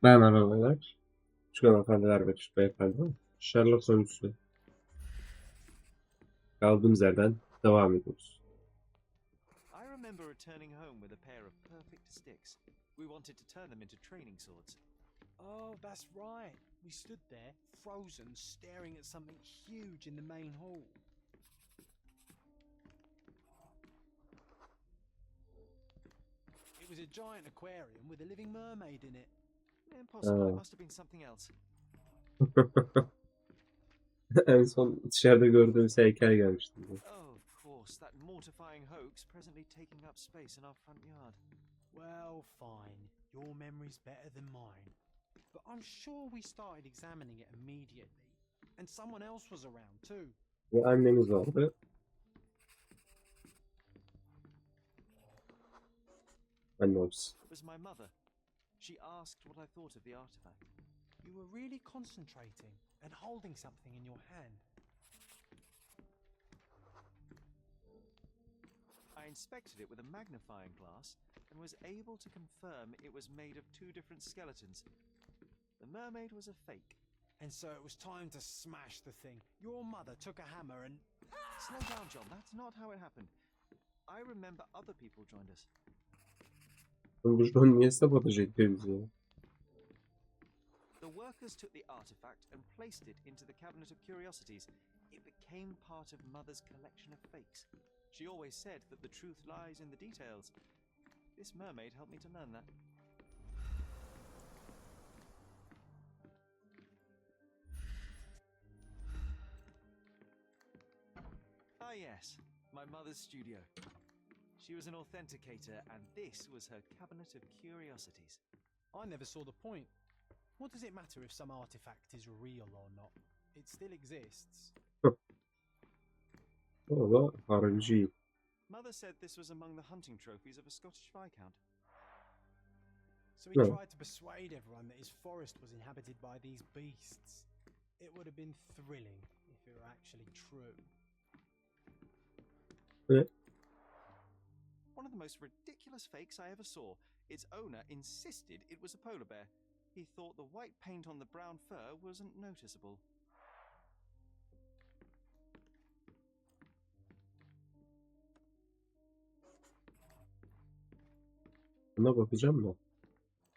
Ben arabalar. Küçük hanımefendiler ve küçük beyefendi. Sherlock sonuçlu. Kaldığımız yerden devam ediyoruz. I remember returning home with a pair of perfect sticks. We wanted to turn them into training swords. Oh, that's right. We stood there, frozen, staring at something huge in the main hall. It was a giant aquarium with a living mermaid in it. Impossible, it must have been something else. En son dışarıda gördüğümüz heykel gelmişti. Oh, of course, that mortifying hoax presently taking up space in our front yard. Well, fine. Your memory's better than mine. But I'm sure we started examining it immediately. And someone else was around too. Ve annemiz vardı. Annemiz. It was my mother. She asked what I thought of the artifact. You were really concentrating and holding something in your hand. I inspected it with a magnifying glass and was able to confirm it was made of two different skeletons. The mermaid was a fake. And so it was time to smash the thing. Your mother took a hammer and... Slow down, John. That's not how it happened. I remember other people joined us. Bu John niye sabotaj ediyor bizi ya? The workers took the artifact and placed it into the cabinet of curiosities. It became part of Mother's collection of fakes. She always said that the truth lies in the details. This mermaid helped me to learn that. Ah yes, my mother's studio. She was an authenticator and this was her cabinet of curiosities. I never saw the point. What does it matter if some artifact is real or not? It still exists. O da harbici. Mother said this was among the hunting trophies of a Scottish viscount. So he No. tried to persuade everyone that his forest was inhabited by these beasts. It would have been thrilling if it were actually true. Evet. One of the most ridiculous fakes I ever saw. Its owner insisted it was a polar bear. He thought the white paint on the brown fur wasn't noticeable. Buna bakacağım da.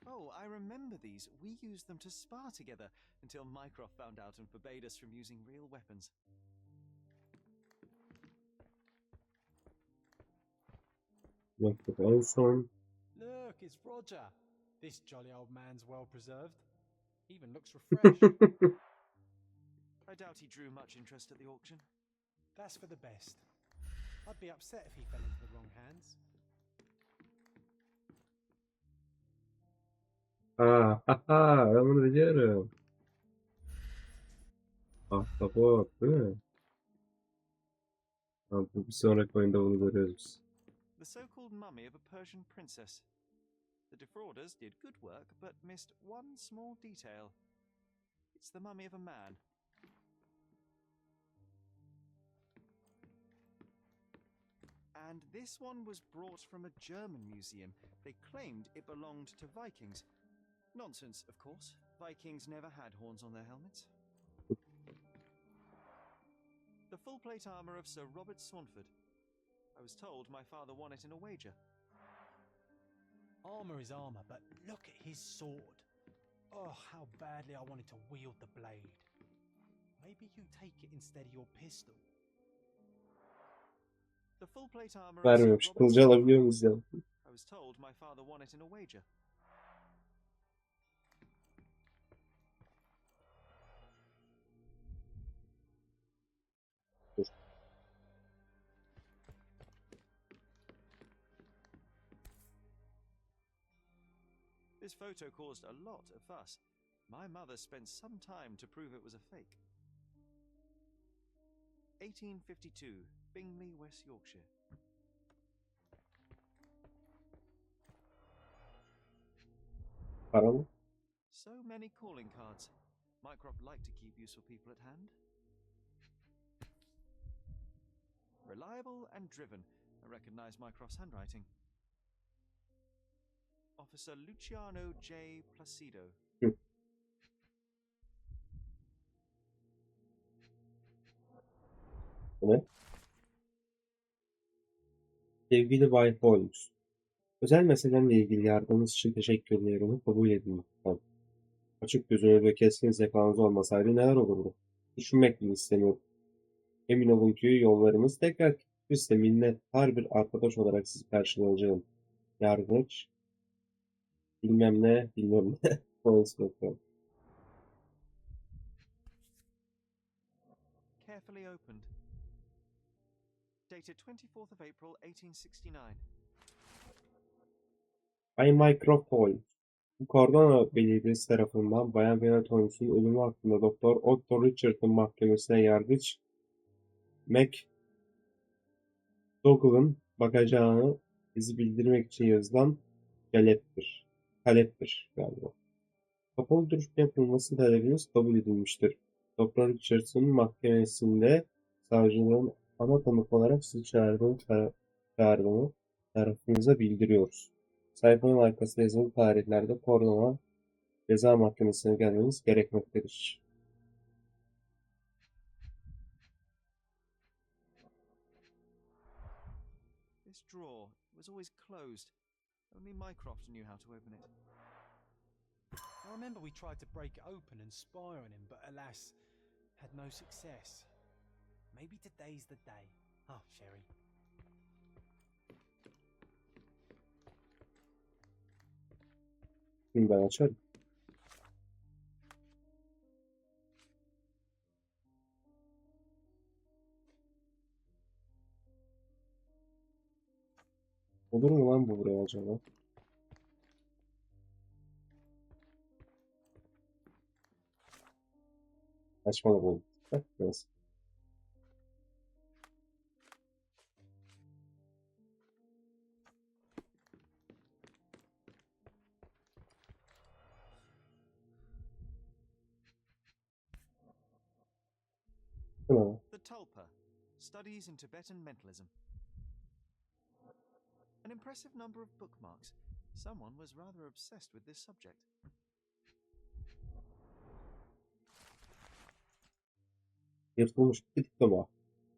Oh, I remember these. We used them to spar together until Mycroft found out and forbade us from using real weapons. Baktık en son. Look, it's Roger. This jolly old man's well preserved. Even looks refreshed. I doubt he drew much interest at the auction. That's for the best. I'd be upset if he fell into the wrong hands. Ben bunu biliyorum. Ahtapot değil mi? Bu bir sonraki oyunda bunu görüyoruz biz. The so-called mummy of a Persian princess. The defrauders did good work, but missed one small detail. It's the mummy of a man. And this one was brought from a German museum. They claimed it belonged to Vikings. Nonsense, of course. Vikings never had horns on their helmets. The full plate armour of Sir Robert Saunford. I was told my father won it in a wager. Armour is armour, but look at his sword. Oh, how badly I wanted to wield the blade. Maybe you take it instead of your pistol. The full plate armour of Sir Vermiyormuş. Robert Kılıcı Saunford. alabiliyor muyuz ya? I was told my father won it in a wager. This photo caused a lot of fuss. My mother spent some time to prove it was a fake. 1852, Bingley, West Yorkshire. Para mı? So many calling cards. Mycroft liked to keep useful people at hand. Reliable and driven. I recognise Mycroft's handwriting. Officer Luciano J. Placido. Bu ne? Sevgili Bay Holmes, özel meselemle ilgili yardımınız için teşekkürlerimi kabul edin lütfen. Açık gözünüz ve keskin zekanız olmasaydı neler olurdu? Düşünmek bile istemiyorum. Emin olun ki yollarımız tekrar kesişirse minnettar bir arkadaş olarak sizi karşılayacağım. Yargıç, bilmem ne, bilmem ne. Holmes bakıyor. Carefully opened. Dated 24th of April 1869. Bay Mycroft Holmes. Bu Cordona Belediyesi tarafından Bayan Bennet Holmes'un ölümü hakkında Doktor Otto Richard'ın mahkemesine yargıç McDougall'ın bakacağını bizi bildirmek için yazılan taleptir. Taleptir galiba. Kapalı duruşma yapılması talebiniz kabul edilmiştir. Doktor Richardson mahkemesinde savcılığın ana tanık olarak sizi çağırdığını tarafınıza bildiriyoruz. Sayfanın arkasında yazılı tarihlerde Cordona Ceza Mahkemesi'ne gelmeniz gerekmektedir. This drawer was always closed. Only Mycroft knew how to open it. I remember we tried to break it open and spy on him, but alas, had no success. Maybe today's the day. Ah, Sherry. Şimdi ben açarım. Olur mu lan bu buraya acaba? Saçmalık oldu. Heh, neyse. Tamam. The Tulpa. Studies in Tibetan Mentalism. An impressive number of bookmarks. Someone was rather obsessed with this subject. Yırtılmış bir diploma.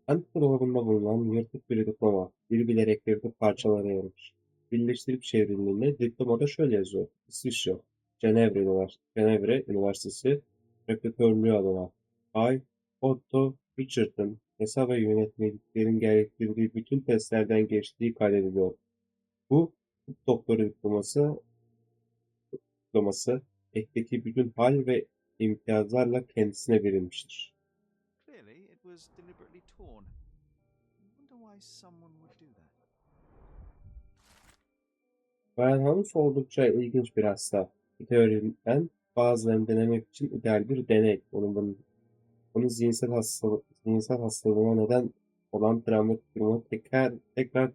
Antika dolabında bulunan yırtık bir diploma. Bir bilerek yırtıp parçalara yarılmış. Birleştirip çevrildiğinde diplomada şöyle yazıyor. İsviçre, Cenevre Üniversitesi Rektörlüğü adına. Bay Otto Richard'ın hesap ve yönetmeliklerin gerektirdiği bütün testlerden geçtiği kaydediliyor. Bu tıp doktoru diploması ekteki bütün hal ve imtiyazlarla kendisine verilmiştir. Clearly, it was deliberately torn. I wonder why someone would do that. Bayan Holmes oldukça ilginç bir hasta. Bir teoriden bazılarını denemek için ideal bir deney. Onun zihinsel hastalığına neden olan travmatik duruma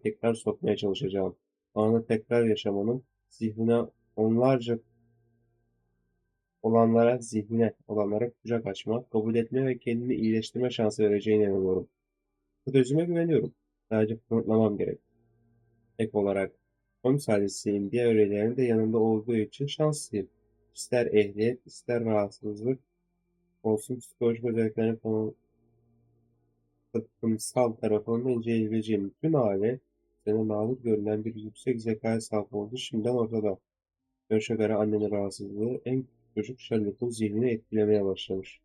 tekrar sokmaya çalışacağım. Anı tekrar yaşamanın zihnine olanlara kucak açma, kabul etme ve kendini iyileştirme şansı vereceğine inanıyorum. Bu özüme güveniyorum. Sadece kanıtlamam gerek. Ek olarak Holmes ailesiyim diye öğrencilerin de yanında olduğu için şanslıyım. İster ehliyet, ister rahatsızlık olsun psikolojik özelliklerini toplumsal tarafından inceleyebileceğim bütün aile üzerine nadir görülen bir yüksek zekaya sahip olduğu şimdiden ortada. Görüşe göre annenin rahatsızlığı en küçük çocuk Şerlok'un zihnini etkilemeye başlamış.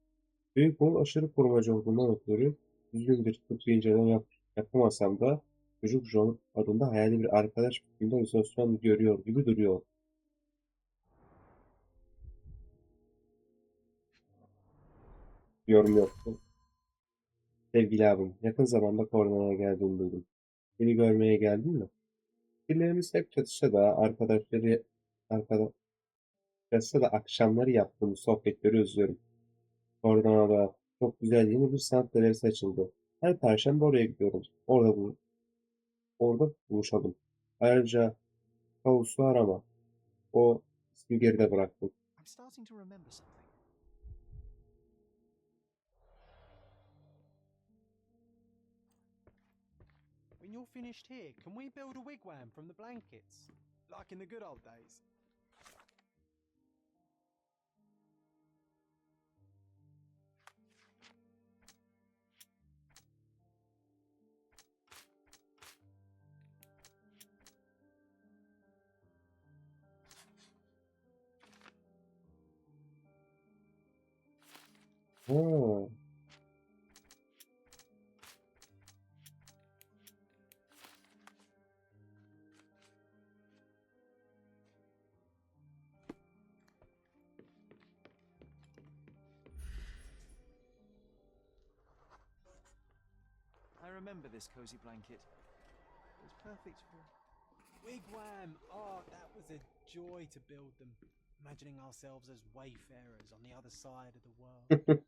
Büyük oğul aşırı korumacı olduğundan ötürü düzgün bir tıbbi inceleme yapamasam da çocuk John adında hayali bir arkadaş fikrinde halüsinasyon görüyor gibi duruyor. Yorum yoktu. Sevgili abim, yakın zamanda Korna'ya geldiğini duydum. Beni görmeye geldin mi? Fikirlerimiz hep çatışsa da arkadaşça da akşamları yaptığımız sohbetleri özlüyorum. Korna'da çok güzel yeni bir sanat galerisi açıldı. Her perşembe oraya gidiyorum. Orada buluşalım. Ayrıca Kavus'u arama. O ismi geride bıraktım. I'm starting to remember something. When you're finished here, can we build a wigwam from the blankets? Like in the good old days? Ha. I remember this cozy blanket. It was perfect for. Wigwam! Oh, that was a joy to build them. Imagining ourselves as wayfarers on the other side of the world.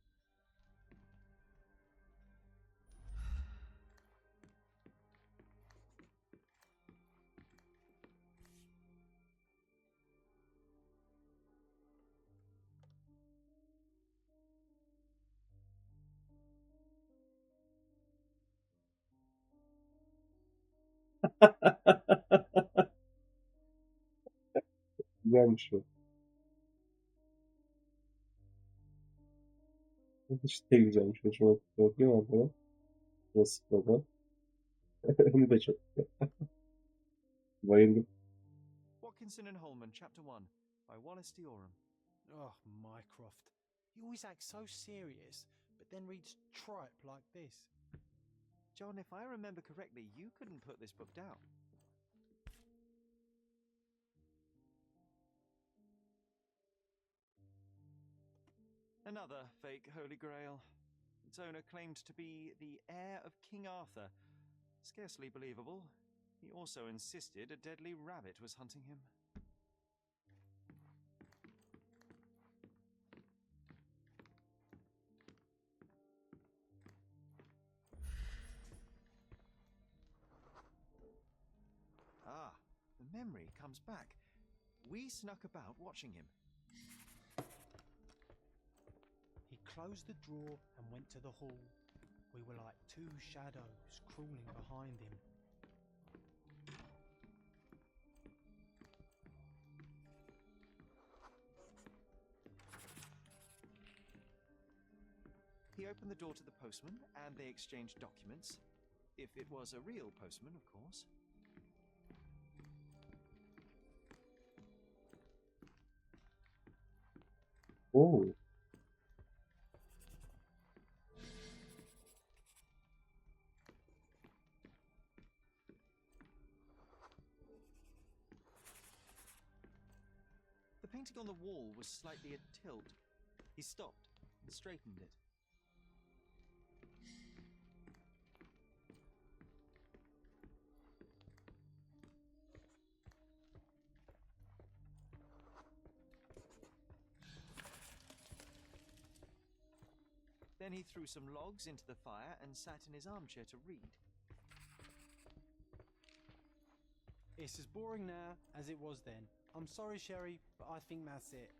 Güzelmiş bu. Bu işte güzelmiş. Hoşuma gitti. Bakayım adına. Nasıl baba? Onu da çok güzel. Bayıldım. Watkinson and Holman, Chapter 1, by Wallace D. Oram. Oh, Mycroft. He always acts so serious, but then reads tripe like this. John, if I remember correctly, you couldn't put this book down. Another fake Holy Grail. Its owner claimed to be the heir of King Arthur. Scarcely believable. He also insisted a deadly rabbit was hunting him. Ah, the memory comes back. We snuck about watching him. He closed the drawer and went to the hall. We were like two shadows crawling behind him. He opened the door to the postman, and they exchanged documents. If it was a real postman, of course. Oo. The painting on the wall was slightly at tilt. He stopped and straightened it. Then he threw some logs into the fire and sat in his armchair to read. It's as boring now as it was then. I'm sorry, Sherry, but I think that's it.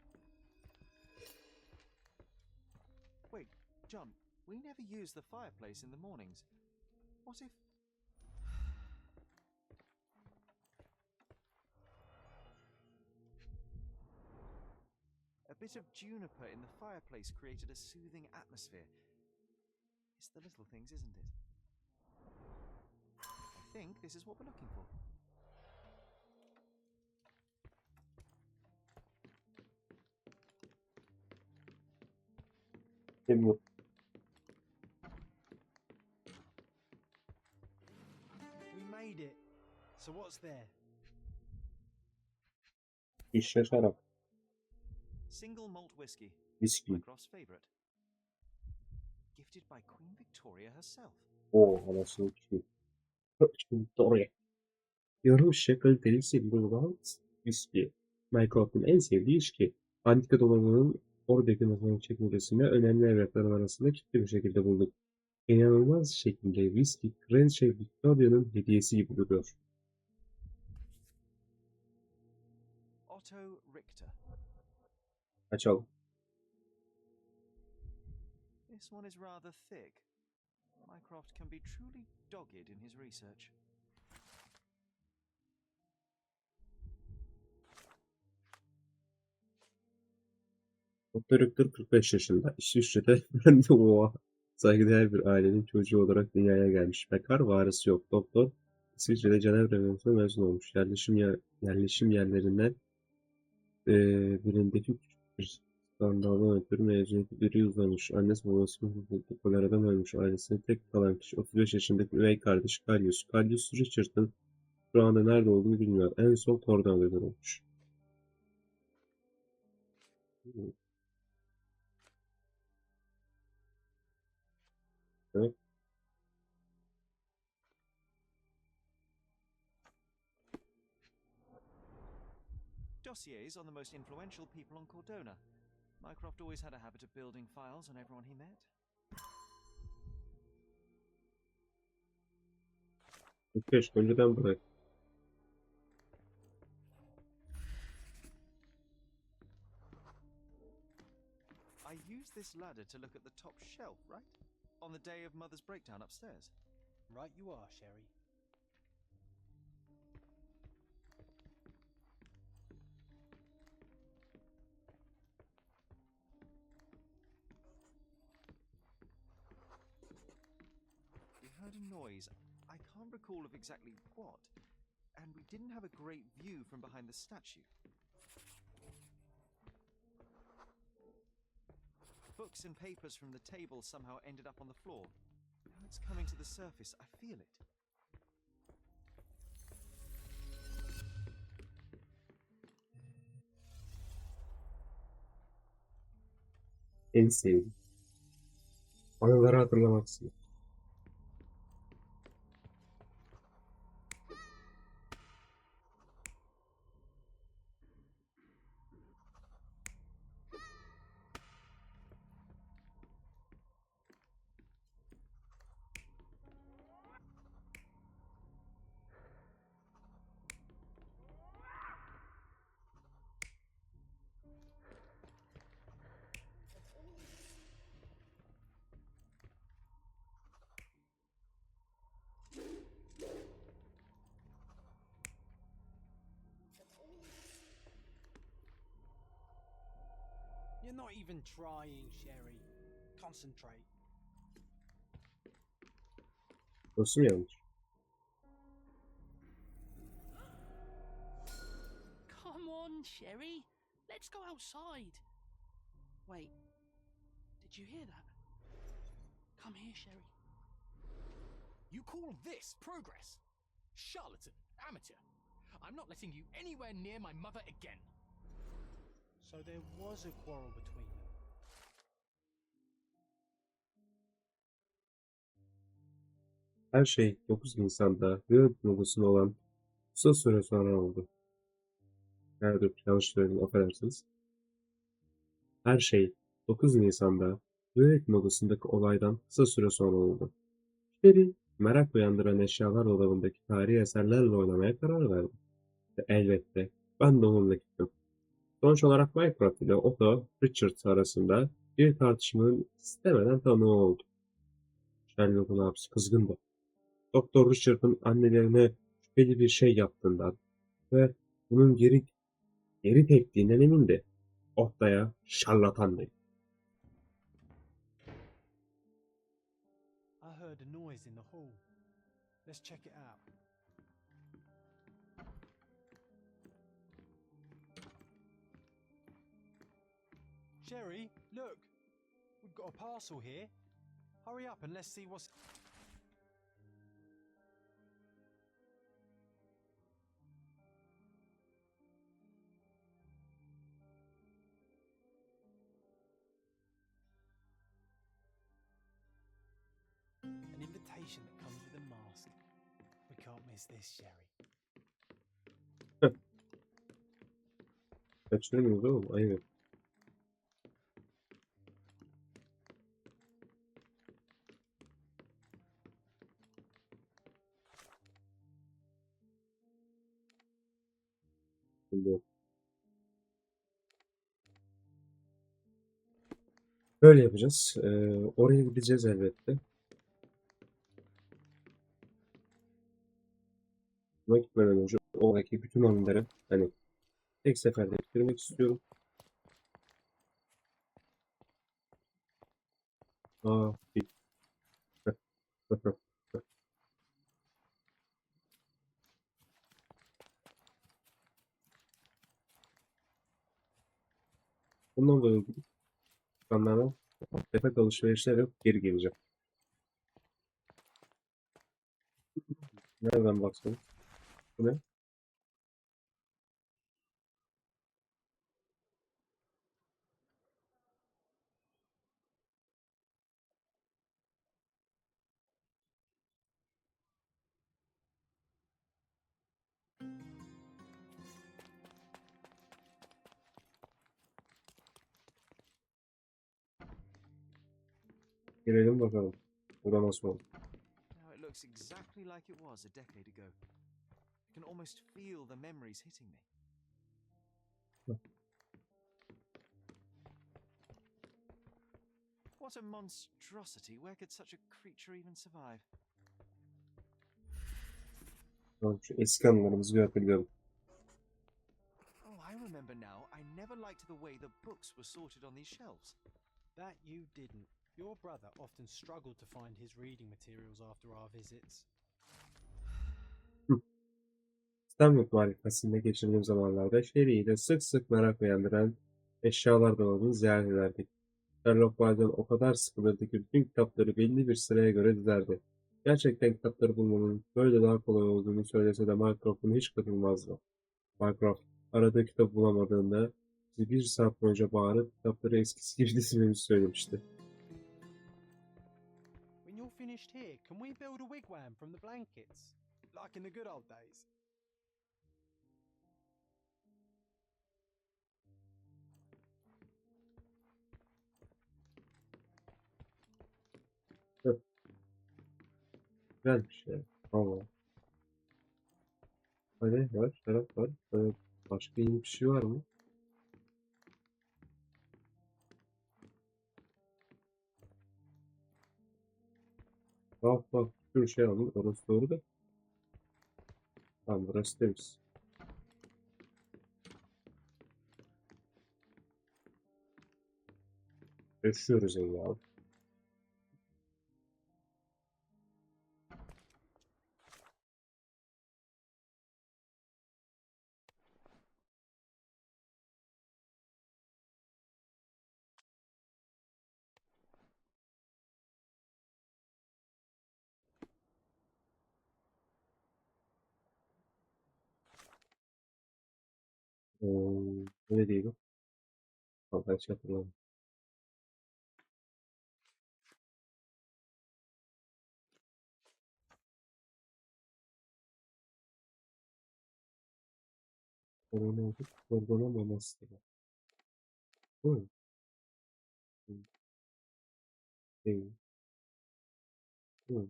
Wait, John, we never use the fireplace in the mornings. What if... A bit of juniper in the fireplace created a soothing atmosphere. It's the little things, isn't it? I think this is what we're looking for. Bu. We made it. So what's there? İşte şarap. Single malt whiskey. Viski. Mycroft's favorite. Gifted by Queen Victoria herself. Oo, anasını ki. Oraya. Yarım şişe kaliteli single malt viski. Mycroft'un en sevdiği içki. Antika dolabının oradaki masanın çekmecesine önemli evrakların arasında kilitli bir şekilde bulduk. İnanılmaz şekilde viski Kraliçe Victoria'nın hediyesi gibi duruyor. Otto Richter. Açalım. This one is rather thick. Mycroft can be truly dogged in his research. Doktor Richter 45 yaşında. İsviçre'de ben de oha. Saygıdeğer bir ailenin çocuğu olarak dünyaya gelmiş. Bekar, varisi yok. Doktor İsviçre'de Cenevre Üniversitesi'nde mezun olmuş. Yerleşim yerlerinden birindeki küçük bir Skandaldan ötürü mezuniyeti biri uzamış. Annesi babası koleradan ölmüş. Ailesinde tek kalan kişi 35 yaşındaki üvey kardeş Kalyus. Kalyus Richard'ın şu anda nerede olduğunu bilmiyor. En son tornadoda olmuş. Evet. Dossiers on the most influential people on Cordona. Mycroft always had a habit of building files on everyone he met. Keşke önceden bırak. I used this ladder to look at the top shelf, right? On the day of Mother's breakdown upstairs. Right you are, Sherry. We heard a noise. I can't recall of exactly what. And we didn't have a great view from behind the statue. Books and papers from the table somehow ended up on the floor. Now it's coming to the surface. I feel it. En sevdiğim. Anıları hatırlamaksın. You're not even trying, Sherry. Concentrate. Burası mı yanlış? Come on, Sherry. Let's go outside. Wait, did you hear that? Come here, Sherry. You call this progress? Charlatan, amateur. I'm not letting you anywhere near my mother again. So there was a quarrel between them. Her şey 9 Nisan'da Şehvet logosunu olan kısa süre sonra oldu. Nerede yanlış söyledim, affedersiniz. Her şey 9 Nisan'da Şehvet logosundaki olaydan kısa süre sonra oldu. Sherry, merak uyandıran eşyalar dolabındaki tarihi eserlerle oynamaya karar verdi. Ve elbette ben de onunla gittim. Sonuç olarak Mycroft ile Otto Richards arasında bir tartışmanın istemeden tanığı oldu. Sherlock'un abisi kızgındı. Doktor Richard'ın annelerine şüpheli bir şey yaptığından ve bunun geri teptiğinden emindi. Otta'ya şarlatan dedi. I heard a noise in the hall. Let's check it out. Sherry, look. We've got a parcel here. Hurry up and let's see what's... An invitation that comes with a mask. We can't miss this, Sherry. Kaçırmıyoruz oğlum, ayıp. Şimdi böyle yapacağız. Oraya gideceğiz elbette. Buna gitmeden önce oradaki bütün anıları hani tek seferde bitirmek istiyorum. Aa, bir- Bundan dolayı gidip dükkanlardan tefek alışverişler yapıp geri geleceğim. Nereden baksanız? Bu ne? Girelim bakalım. Burada nasıl oldu? Now it looks exactly like it was a decade ago. I can almost feel the memories hitting me. What a monstrosity! Where could such a creature even survive? Tamam, şu eski anılarımızı bir hatırlayalım. Oh, I remember now. I never liked the way the books were sorted on these shelves. That you didn't. Your brother often struggled to find his reading materials after our visits. İstanbul Mahallesi'nde geçirdiğim zamanlarda Sherry'i de sık sık merak uyandıran eşyalar dolabını ziyaret ederdik. Sherlock bazen o kadar sıkılırdı ki bütün kitapları belli bir sıraya göre dizerdi. Gerçekten kitapları bulmanın böyle daha kolay olduğunu söylese de Mycroft'un hiç katılmazdı. Mycroft, aradığı kitabı bulamadığında bizi bir saat boyunca bağırıp kitapları eskisi gibi dizmemizi söylemişti. When you're finished here, can we build a wigwam from the blankets? Like in the good old days? Heh, güzelmiş ya. Allah. Hani var, şarap var. Başka yeni bir şey var mı? Bak bak, bir sürü şey aldım. Orası doğru da. Tamam, burası temiz. Yaşıyoruz ya. Ne diyelim? Tamam, ben şey hatırladım. Korona Manastırı. Hı, hı, değil. Hı.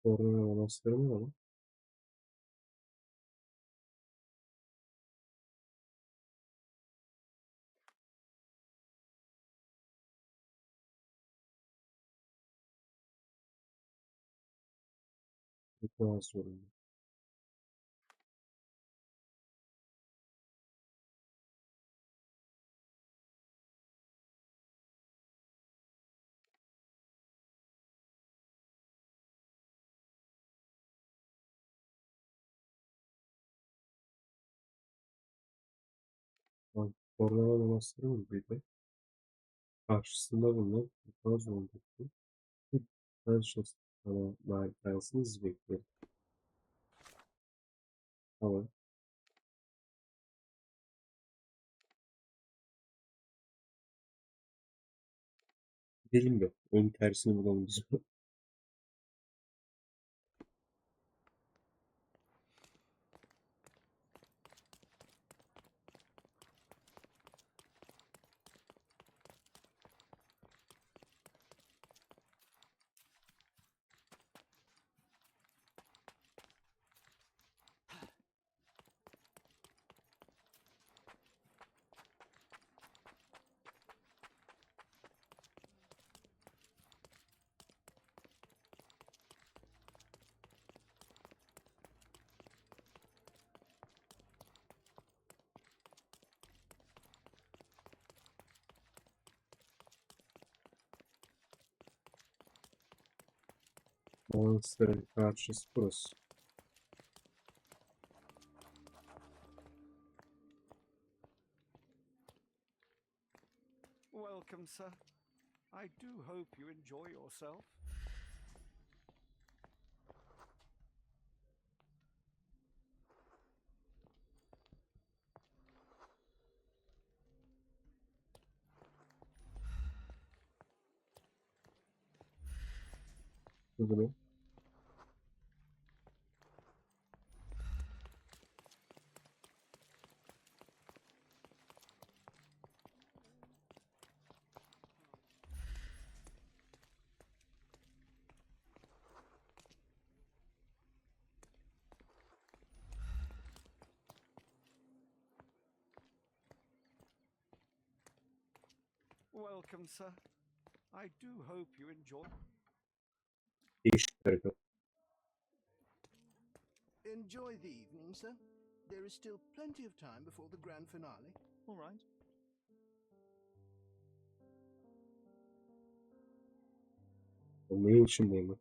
Korona Manastırı mı var? Bir daha sorayım. Bak, Korona Manastırı mı bir de? Karşısında bulunan Mutaz Olduklu. Ben şu sana marifetinizi bekliyorum. Tamam. Gidelim de. Onun tersini bulalım biz. Manastırın karşısı burası. Welcome, sir. I do hope you enjoy yourself. Bunu. Welcome, sir. I do hope you enjoy. Değişik hareket. Enjoy the evening, sir. There is still plenty of time before the grand finale. All right. Neyin içindeyim ben?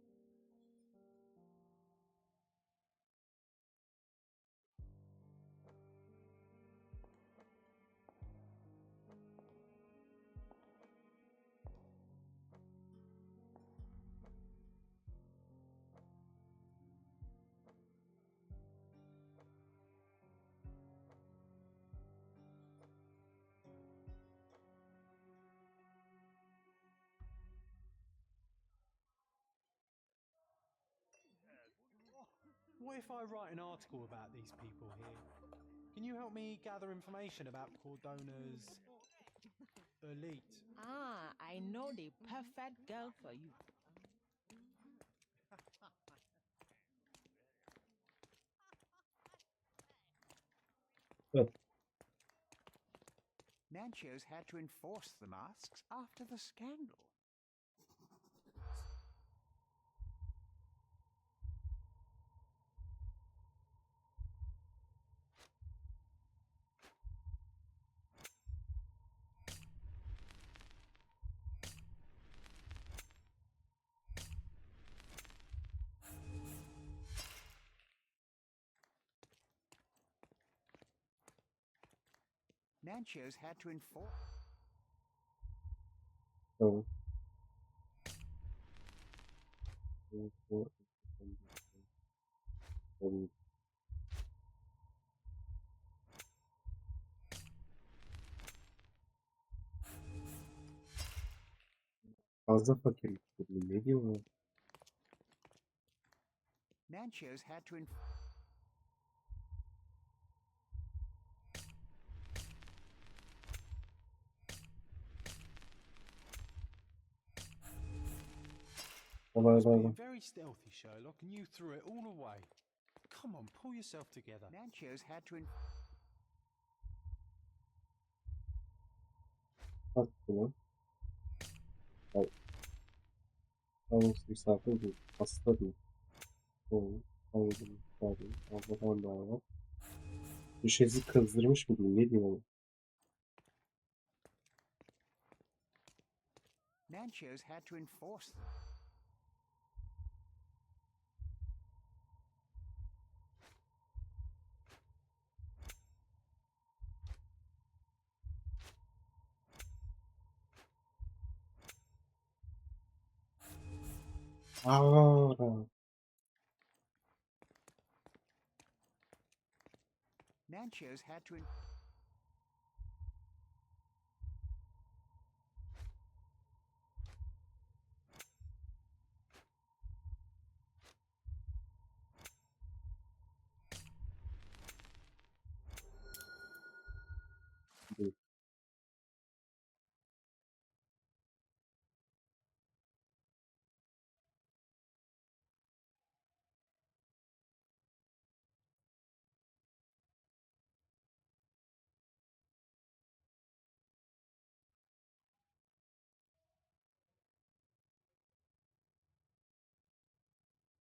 What if I write an article about these people here? Can you help me gather information about Cordona's elite? Ah, I know the perfect girl for you. Evet. Nancho's had to enforce the masks after the scandal. Nancho's had to enforce. Tamam. Tamam. Fazla fakirlik bu. Ne diyor bu? Nancho's had to enforce. I was being Olaylardan. very stealthy, Sherlock, and you threw it all away. Come on, pull yourself together. Nancho's had to enforce. Bak buna. Hayır. Yalnız misafir değil. Hasta değil. Oğlum. Hayırlı. Hayırlı. Allah'tan daha var. Düşezi kızdırmış mı diyeyim? Ne diyeyim oğlum? Nancho's had to enforce them. Aaa. Nancho's had to. Değil.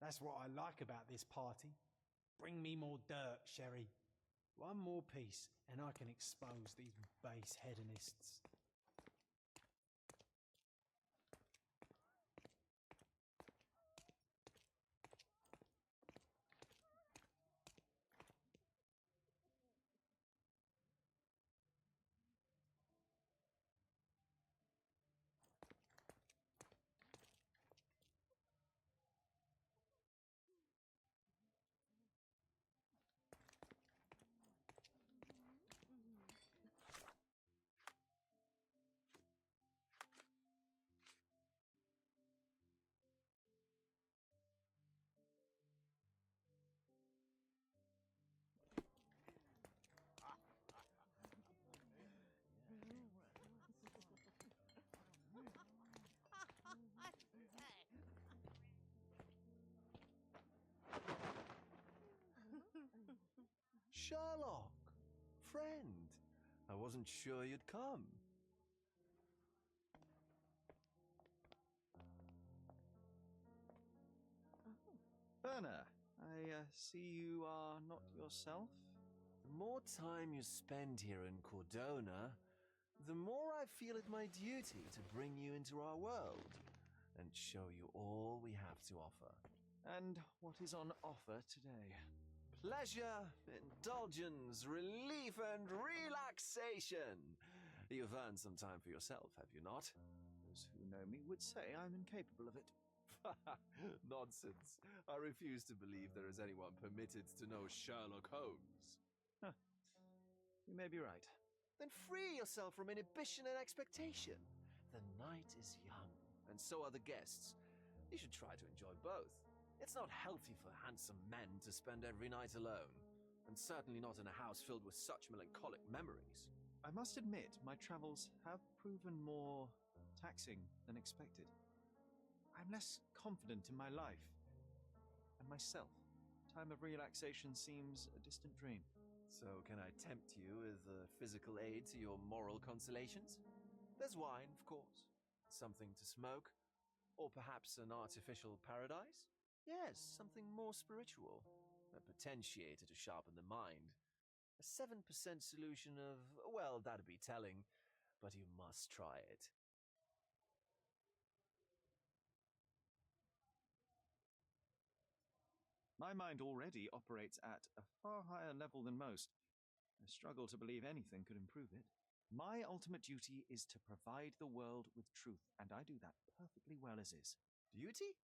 That's what I like about this party. Bring me more dirt, Sherry. One more piece, and I can expose these base hedonists. Sherlock! Friend, I wasn't sure you'd come. Werner, I see you are not yourself. The more time you spend here in Cordona, the more I feel it my duty to bring you into our world and show you all we have to offer. And what is on offer today? Pleasure, indulgence, relief, and relaxation. You've earned some time for yourself, have you not? Those who know me would say I'm incapable of it. Nonsense. I refuse to believe there is anyone permitted to know Sherlock Holmes. Huh. You may be right. Then free yourself from inhibition and expectation. The night is young, and so are the guests. You should try to enjoy both. It's not healthy for handsome men to spend every night alone, and certainly not in a house filled with such melancholic memories. I must admit, my travels have proven more taxing than expected. I'm less confident in my life and myself. Time of relaxation seems a distant dream. So can I tempt you with a physical aid to your moral consolations? There's wine, of course, something to smoke, or perhaps an artificial paradise? Yes, something more spiritual, a potentiator to sharpen the mind. A 7% solution of, well, that'd be telling, but you must try it. My mind already operates at a far higher level than most. I struggle to believe anything could improve it. My ultimate duty is to provide the world with truth, and I do that perfectly well as is. Duty?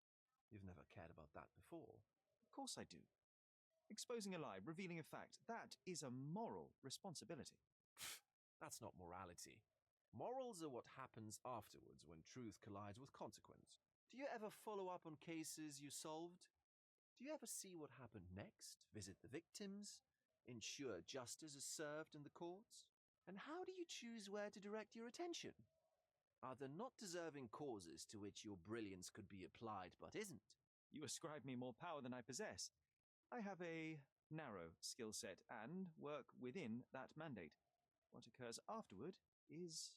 You've never cared about that before. Of course I do. Exposing a lie, revealing a fact, that is a moral responsibility. That's not morality. Morals are what happens afterwards when truth collides with consequence. Do you ever follow up on cases you solved? Do you ever see what happened next, visit the victims, ensure justice is served in the courts? And how do you choose where to direct your attention? Are there not deserving causes to which your brilliance could be applied but isn't? You ascribe me more power than I possess. I have a narrow skill set and work within that mandate. What occurs afterward is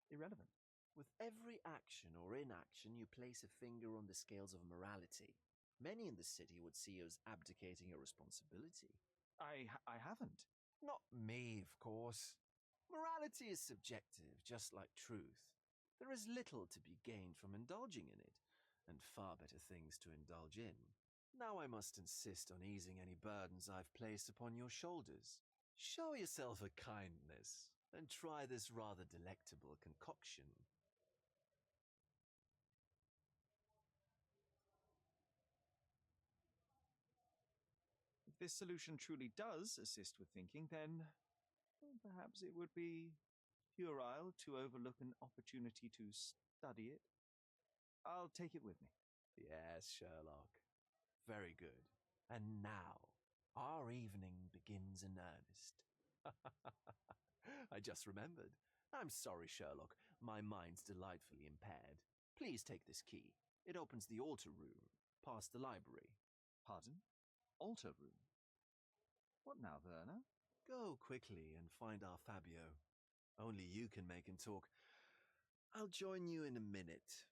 irrelevant. With every action or inaction, you place a finger on the scales of morality. Many in the city would see you as abdicating your responsibility. I haven't. Not me, of course. Morality is subjective, just like truth. There is little to be gained from indulging in it, and far better things to indulge in. Now I must insist on easing any burdens I've placed upon your shoulders. Show yourself a kindness, and try this rather delectable concoction. If this solution truly does assist with thinking, then perhaps it would be puerile to overlook an opportunity to study it. I'll take it with me. Yes, Sherlock. Very good. And now, our evening begins in earnest. I just remembered. I'm sorry, Sherlock. My mind's delightfully impaired. Please take this key. It opens the altar room, past the library. Pardon? Altar room? What now, Werner? Go quickly and find our Fabio. Only you can make him talk. I'll join you in a minute.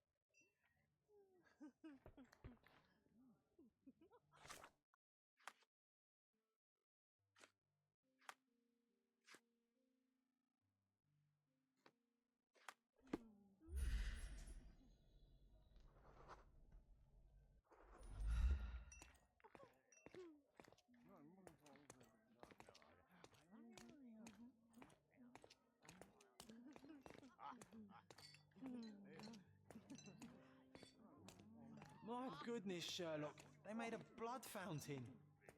My goodness, Sherlock. They made a blood fountain.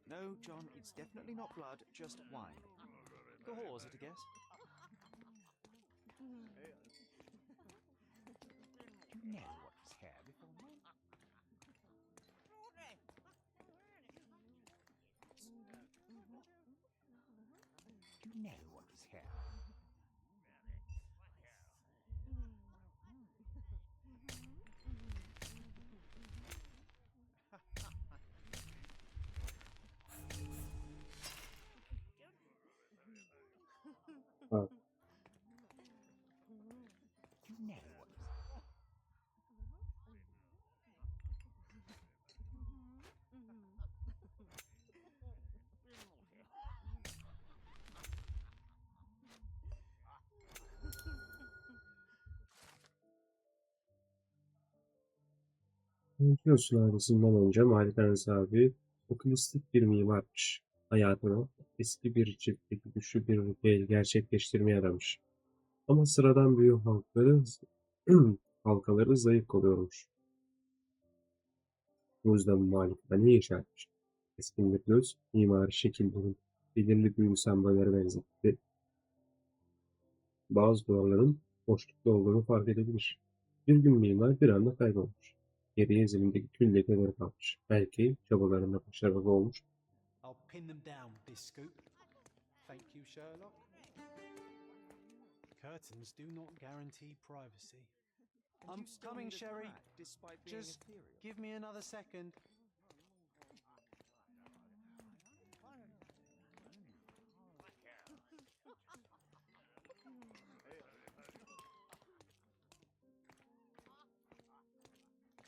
No, John, it's definitely not blood, just wine. The whores at a guess. You know what was here before me. You know what was here. Diyorsun ailesinden önce Malikane sahibi okülistlik bir mimarmış. Hayatını eski bir çiftteki güçlü bir ritüeli gerçekleştirmeye adamış. Ama sıradan büyü halkaları zayıf kalıyormuş. Bu yüzden Malikane inşa etmiş. Eski bir göz, mimari şekillerin belirli büyülü sembollere benzetti. Bazı duvarların boşlukta olduğunu fark edebilir. Bir gün mimar bir anda kaybolmuş. Geriye zemindeki tüm lekeleri kalmış. Belki çabalarında başarılı olmuş. I'll pin them down with this scoop. Thank you, Sherlock. Curtains do not guarantee privacy. And I'm you still coming, need a Sherry. crack despite being Just ethereal. give me another second.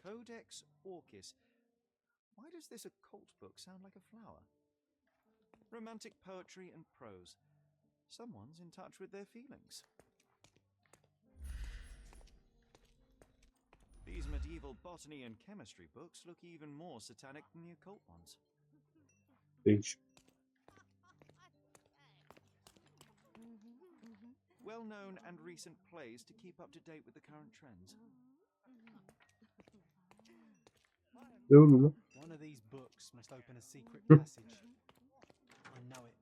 Codex Orchis. Why does this occult book sound like a flower? Romantic poetry and prose. Someone's in touch with their feelings. These medieval botany and chemistry books look even more satanic than the occult ones. Değişik. Well-known and recent plays to keep up to date with the current trends. Değil mi? One of these books must open a secret passage. I know it.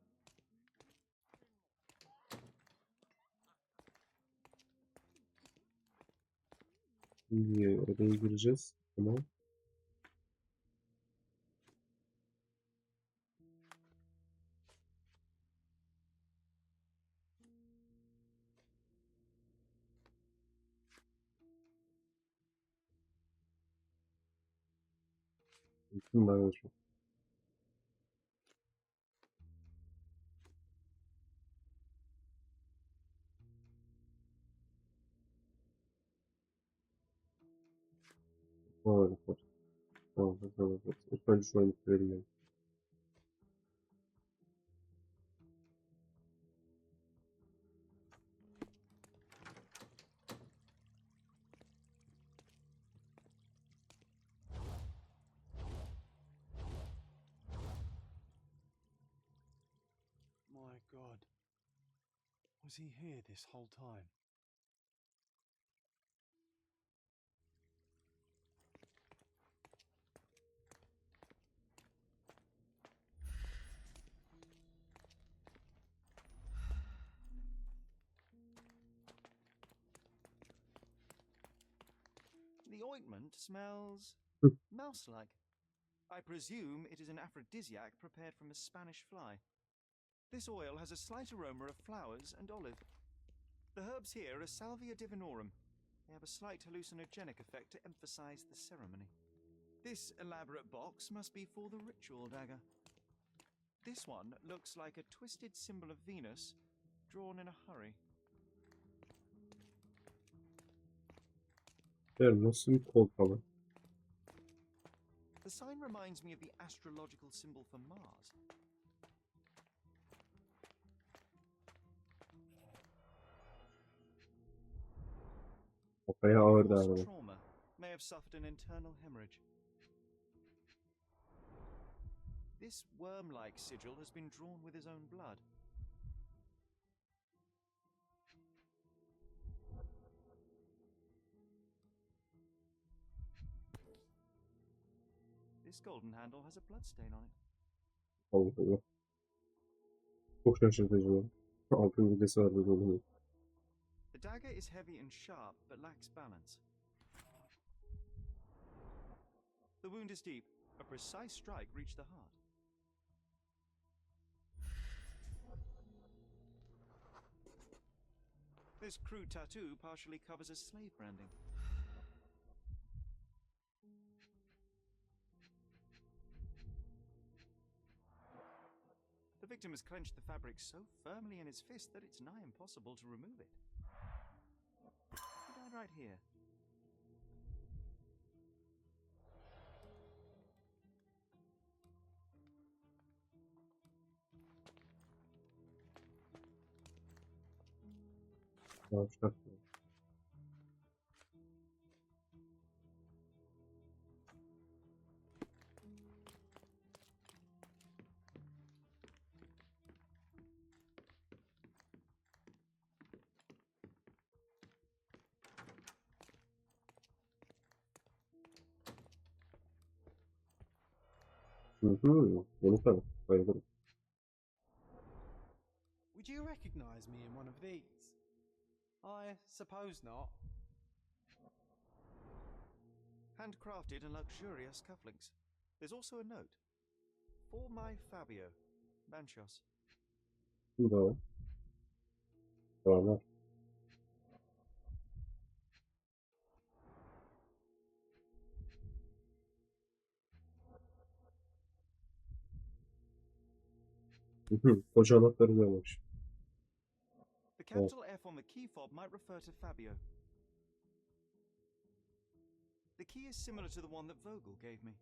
Şimdi oraya gireceğiz. Tamam. Bütün bayılır. Harika. Harika. Harika. İlk önce şöyle bitirelim yani. My God. Was he here this whole time? The ointment smells mouse-like. I presume it is an aphrodisiac prepared from a Spanish fly. This oil has a slight aroma of flowers and olive. The herbs here are Salvia divinorum. They have a slight hallucinogenic effect to emphasize the ceremony. This elaborate box must be for the ritual dagger. This one looks like a twisted symbol of Venus drawn in a hurry. Yani nasıl bir kolpalı? The sign reminds me of the astrological symbol for Mars. Kafaya ağır Forced darbe. trauma may have suffered an internal hemorrhage. This worm-like sigil has been drawn with his own blood. This golden handle has a bloodstain on it. Allah Allah. Çok şaşırtıcı. Altın gidesi var böyle oluyor. The dagger is heavy and sharp, but lacks balance. The wound is deep. A precise strike reached the heart. This crude tattoo partially covers a slave branding. The victim has clenched the fabric so firmly in his fist that it's nigh impossible to remove it. He died right here. Yavşak. Bunu tabii. Bayılırım. Would you recognize me in one of these? I suppose not. Handcrafted and luxurious cufflinks. There's also a note. For my Fabio, Banchos. Doğru. Doğru. Koca anahtarı görmüş. The capital F on the key fob might refer to Fabio. The key is similar to the one that Vogel gave me.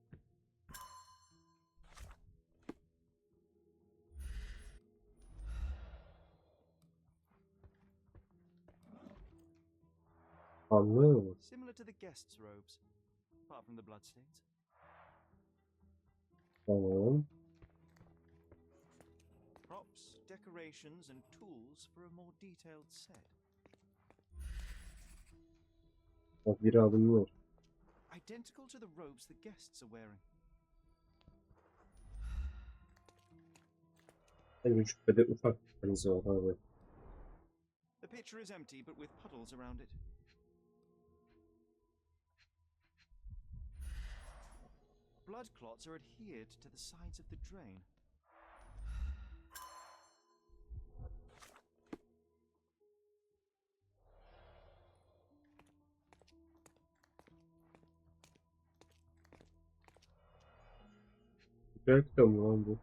Anlıyorum. Similar to the guests' robes, apart from the bloodstains. Tamam. Props, decorations, and tools for a more detailed set. Bak biri alınıyor. Identical to the robes the guests are wearing. En küçük de ufak bir denizi var abi. The pitcher is empty, but with puddles around it. Blood clots are adhered to the sides of the drain. Gerçekten mi lan bu?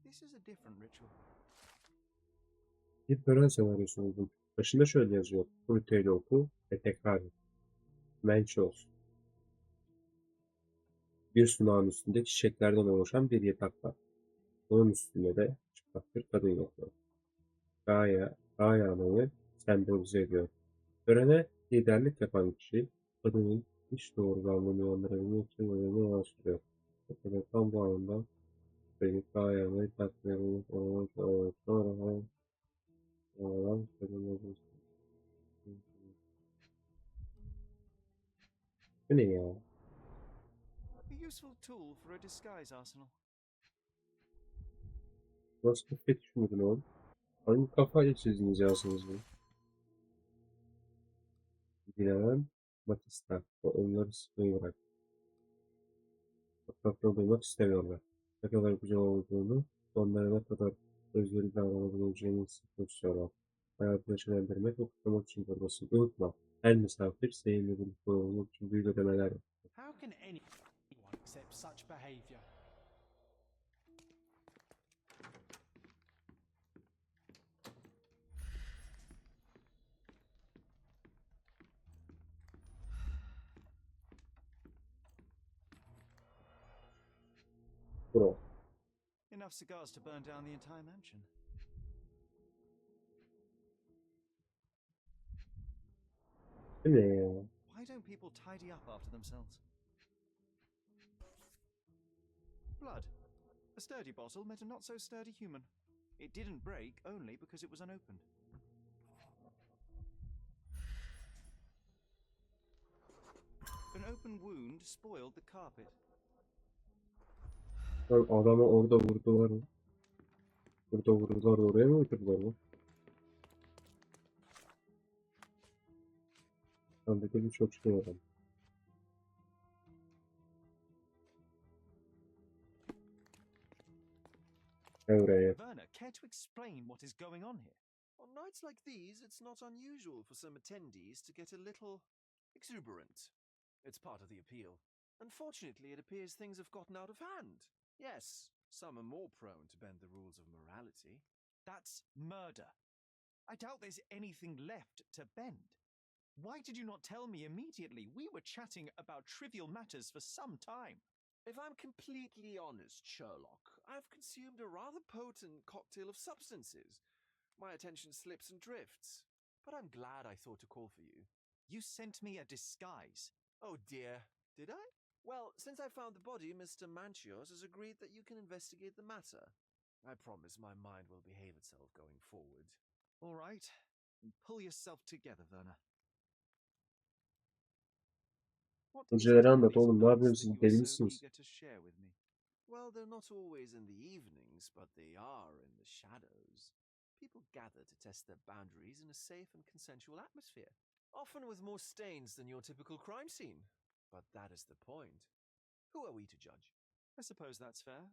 This is a different ritual. Bir tören senaryosu buldum. Başında şöyle yazıyor. Bu ritüeli oku ve tekrar et. Mençoz. Bir sunağın üstünde çiçeklerden oluşan bir yatak var. Onun üstünde de çıplak bir kadın yatıyor. Gaya'nı sembolize ediyor. Törene liderlik yapan kişi, kadının iç doğurganlığını uyandırabilmek için önemli olan sürüyor. Fakat tam bu anda Beylik Gaya'nı tatmin edilmiş sonra kadın Bu ne ya? A useful tool for a disguise arsenal. Nasıl bir fetiş midir oğlum? Hangi kafayla çizdiniz yazınız bu? Bilemem. Matista. Onları sıkmayı bırak. Sokakta duymak istemiyorlar. Ne kadar güzel olduğunu, onlara ne kadar özveri davranabileceğini hissetmek istiyorlar. Hayatını şenlendirmek ve kutlamak için buradasın. Unutma, her misafir seninle birlikte olmak için büyük ödemeler yapar. How can anyone accept such behavior? Bro, Enough cigars to burn down the entire mansion. bu ne ya? Why don't people tidy up after themselves? Blood. A sturdy bottle met a not so sturdy human. It didn't break only because it was unopened. An open wound spoiled the carpet. Lan adamı orada vurdular mı? Burada vurdular, oraya mı götürdüler mı? Sendeki birçok şey var. Oraya. Werner, care to explain what is going on here? On nights like these, it's not unusual for some attendees to get a little exuberant. It's part of the appeal. Unfortunately, it appears things have gotten out of hand. Yes, some are more prone to bend the rules of morality. That's murder. I doubt there's anything left to bend. Why did you not tell me immediately? We were chatting about trivial matters for some time. If I'm completely honest, Sherlock, I've consumed a rather potent cocktail of substances. My attention slips and drifts. But I'm glad I thought to call for you. You sent me a disguise. Oh dear, did I? Well, since I found the body, Mr. Manchios has agreed that you can investigate the matter. I promise my mind will behave itself going forward. All right. Pull yourself together, Werner. What is Önceleri it in anlat these oğlum, ne books yapıyorsun that siz, you are deli so misiniz? eager to share with me? Well, they're not always in the evenings, but they are in the shadows. People gather to test their boundaries in a safe and consensual atmosphere, often with more stains than your typical crime scene. But that is the point. Who are we to judge? I suppose that's fair.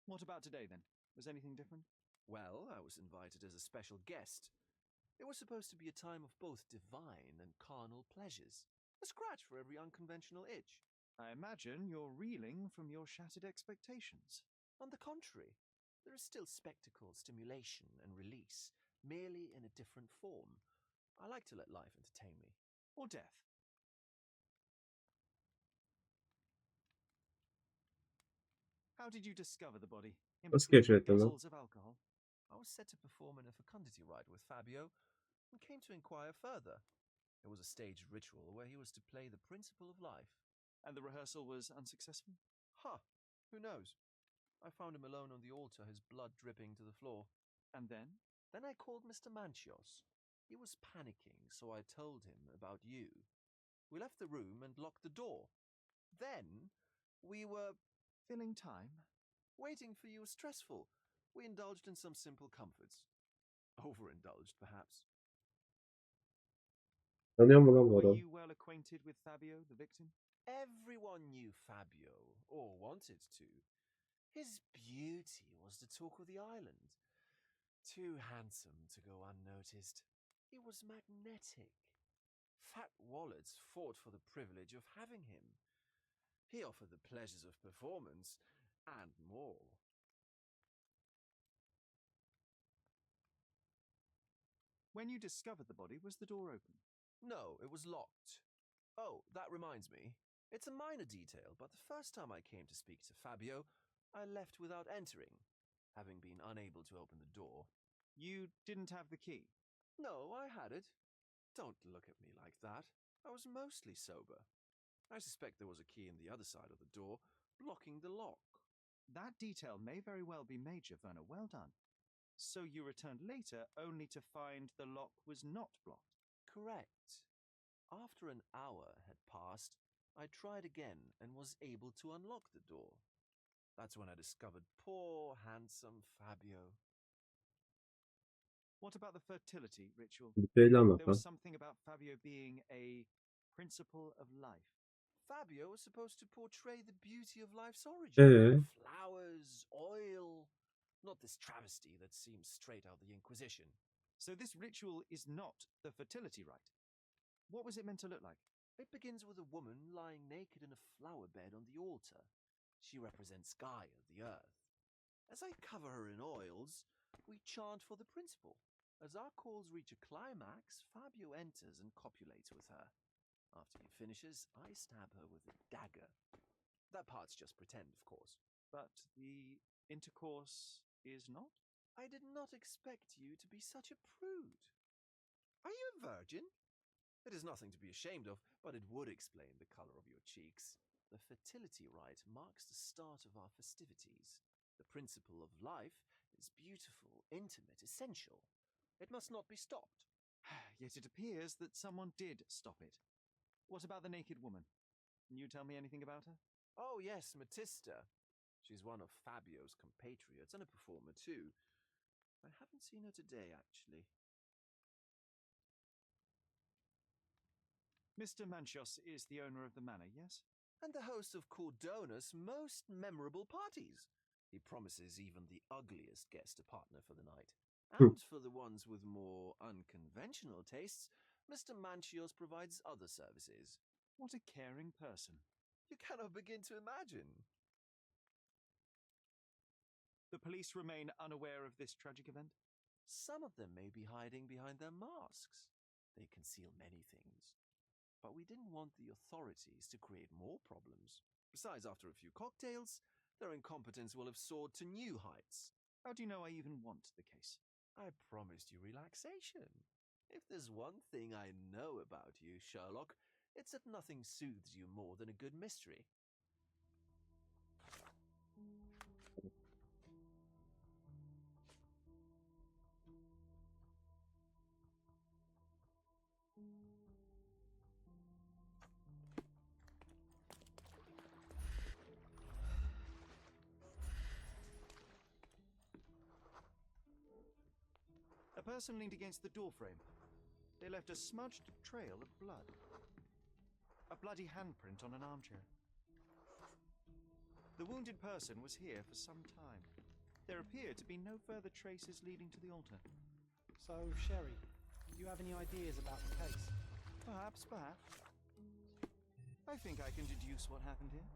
What about today, then? Was anything different? Well, I was invited as a special guest. It was supposed to be a time of both divine and carnal pleasures, a scratch for every unconventional itch. I imagine you're reeling from your shattered expectations. On the contrary, there is still spectacle, stimulation, and release, merely in a different form. I like to let life entertain me. Or death. How did you discover the body? In Nasıl between keşfettin lan? guzzles of alcohol? I was set to perform in a fecundity rite with Fabio and came to inquire further. It was a staged ritual where he was to play the principle of life. And the rehearsal was unsuccessful? Huh, who knows? I found him alone on the altar, his blood dripping to the floor. And then? Then I called Mr. Manchios. He was panicking, so I told him about you. We left the room and locked the door. Then we were Filling time? waiting for you was stressful. We indulged in some simple comforts. Overindulged, perhaps. Tanıyor mu lan bu Were adam? you well acquainted with Fabio, the victim? Everyone knew Fabio, or wanted to. His beauty was the talk of the island. Too handsome to go unnoticed. He was magnetic. Fat wallets fought for the privilege of having him. He offered the pleasures of performance, and more. When you discovered the body, was the door open? No, it was locked. Oh, that reminds me. It's a minor detail, but the first time I came to speak to Fabio, I left without entering, having been unable to open the door. You didn't have the key? No, I had it. Don't look at me like that. I was mostly sober. I suspect there was a key in the other side of the door, blocking the lock. That detail may very well be major, Werner. Well done. So you returned later only to find the lock was not blocked? Correct. After an hour had passed, I tried again and was able to unlock the door. That's when I discovered poor, handsome Fabio. What about the fertility ritual? Belli anlat There lan. was something about Fabio being a principle of life. Fabio was supposed to portray the beauty of life's origin. Flowers, oil. Not this travesty that seems straight out of the Inquisition. So this ritual is not the fertility rite. What was it meant to look like? It begins with a woman lying naked in a flower bed on the altar. She represents Gaia, the earth. As I cover her in oils, we chant for the principle. As our calls reach a climax, Fabio enters and copulates with her. After he finishes, I stab her with a dagger. That part's just pretend, of course. But the intercourse is not? I did not expect you to be such a prude. Are you a virgin? It is nothing to be ashamed of, but it would explain the color of your cheeks. The fertility rite marks the start of our festivities. The principle of life is beautiful, intimate, essential. It must not be stopped. Yet it appears that someone did stop it. What about the naked woman? Can you tell me anything about her? Oh, yes, Matista. She's one of Fabio's compatriots and a performer, too. I haven't seen her today, actually. Mr. Manchios is the owner of the manor, yes? And the host of Cordona's most memorable parties. He promises even the ugliest guest a partner for the night. And for the ones with more unconventional tastes, Mr. Manchios provides other services. What a caring person. You cannot begin to imagine. The police remain unaware of this tragic event? Some of them may be hiding behind their masks. They conceal many things. But we didn't want the authorities to create more problems. Besides, after a few cocktails, their incompetence will have soared to new heights. How do you know I even want the case? I promised you relaxation. If there's one thing I know about you, Sherlock, it's that nothing soothes you more than a good mystery. A person leaned against the doorframe. They left a smudged trail of blood. A bloody handprint on an armchair. The wounded person was here for some time. There appeared to be no further traces leading to the altar. So, Sherry, do you have any ideas about the case? Perhaps. I think I can deduce what happened here.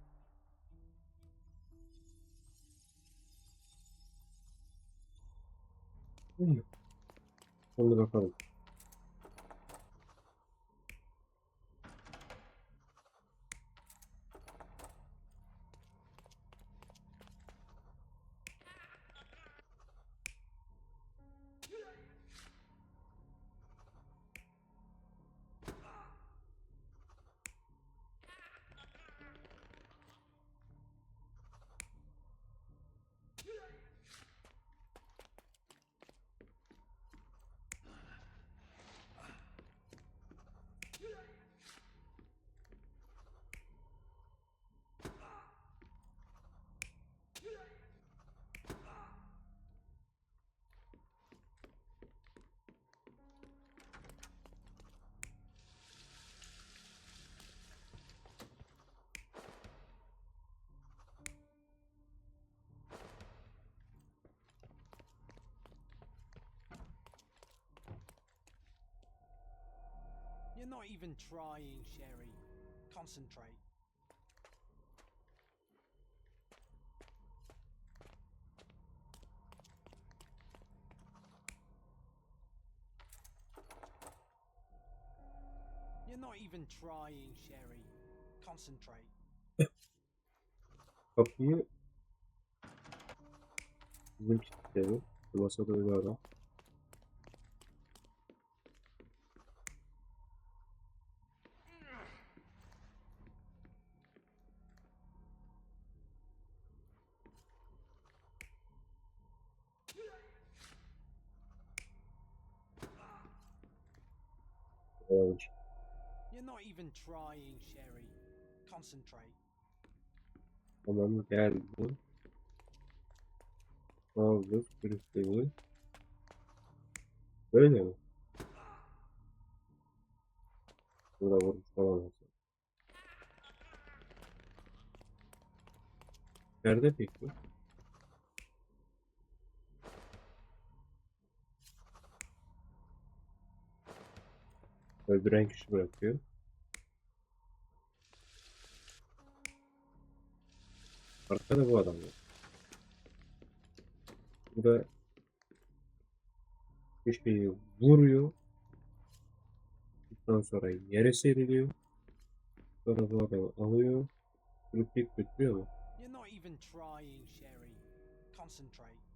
Şimdi bakalım. You're not even trying, Sherry. Concentrate. You're not even trying, Sherry. Concentrate. Kapıyı bizim kilitleyelim. Masada öyle adam. Evet. You're not even trying, Sherry. Concentrate. Tamam geldi. Aldık. Sürükleyelim. Böyle mi? Burada vurmuş falan. Nerede peki? Öldüren kişi bırakıyor. Arkada bu adam var. Bu da bir şeyi vuruyor. Ondan sonra yere seriliyor. Sonra bu adamı alıyor. Sürükleyip götürüyor mu? You're not even trying, Sherry. Concentrate.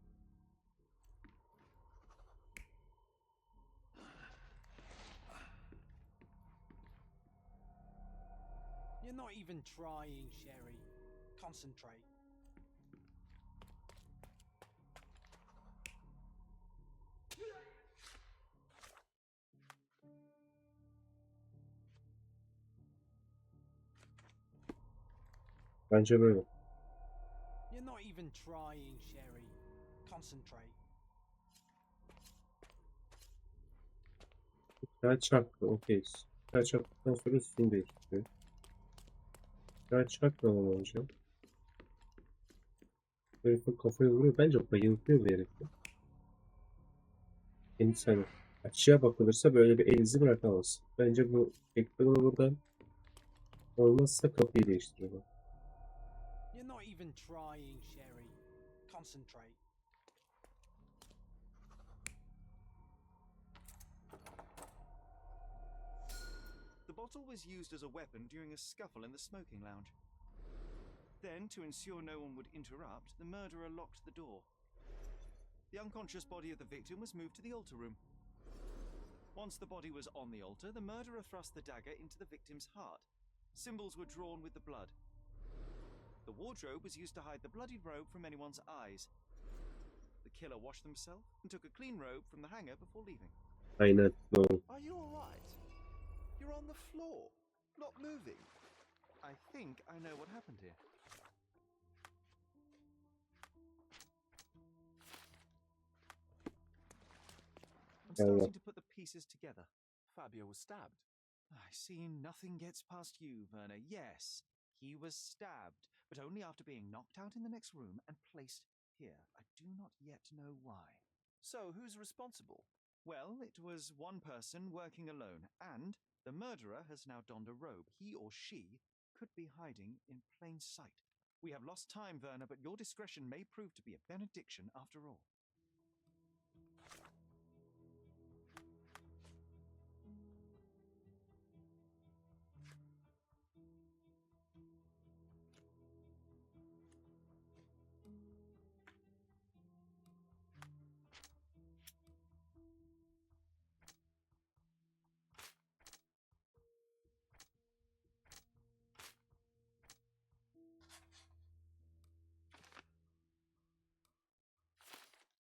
You're not even trying, Sherry. Concentrate. Bence böyle. You're not even trying, Sherry. Concentrate. Tel çarptı. Okeyiz. Tel çarptıktan sonra üstünü değiştiriyor. Tel çarpmadan önce herifin kafayı vuruyor. Bence bayıltıyor bir herifi. Kendisi hani açığa bakılırsa böyle bir el izi bırakamaz. Bence bu ekranı buradan olmazsa kapıyı değiştiriyor. You're not even trying, Sherry. Concentrate. The bottle was used as a weapon during a scuffle in the smoking lounge. Then, to ensure no one would interrupt, the murderer locked the door. The unconscious body of the victim was moved to the altar room. Once the body was on the altar, the murderer thrust the dagger into the victim's heart. Symbols were drawn with the blood. The wardrobe was used to hide the bloodied robe from anyone's eyes. The killer washed himself and took a clean robe from the hanger before leaving. Aynen doğru. Are you alright? You're on the floor, not moving. I think I know what happened here. I'm Evet. starting to put the pieces together. Fabio was stabbed. I see nothing gets past you, Werner. Yes, he was stabbed, but only after being knocked out in the next room and placed here. I do not yet know why. So, who's responsible? Well, it was one person working alone, and the murderer has now donned a robe. He or she could be hiding in plain sight. We have lost time, Werner, but your discretion may prove to be a benediction after all.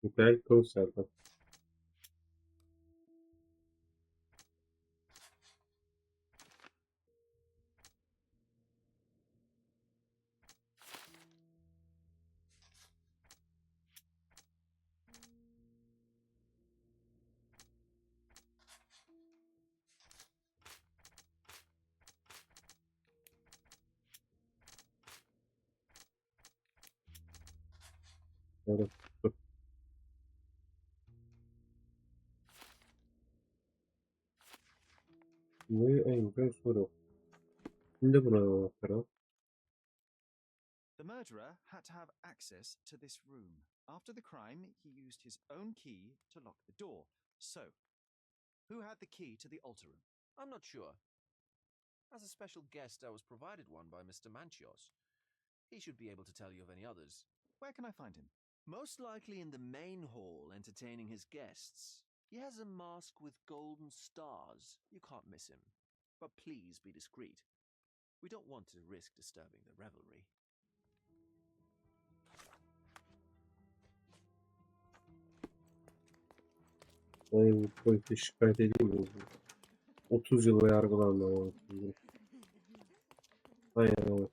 Güzel konserler. Evet. Bu en güzel soru. Şimdi buna bakalım. The murderer had to have access to this room. After the crime, he used his own key to lock the door. So, who had the key to the altar room? I'm not sure. As a special guest, I was provided one by Mr. Manchios. He should be able to tell you of any others. Where can I find him? Most likely in the main hall, entertaining his guests. He has a mask with golden stars. You can't miss him. But please be discreet. We don't want to risk disturbing the revelry. Bu polise şikayet edeyim mi? 30 yıla yargılandı ama. Aynen öyle.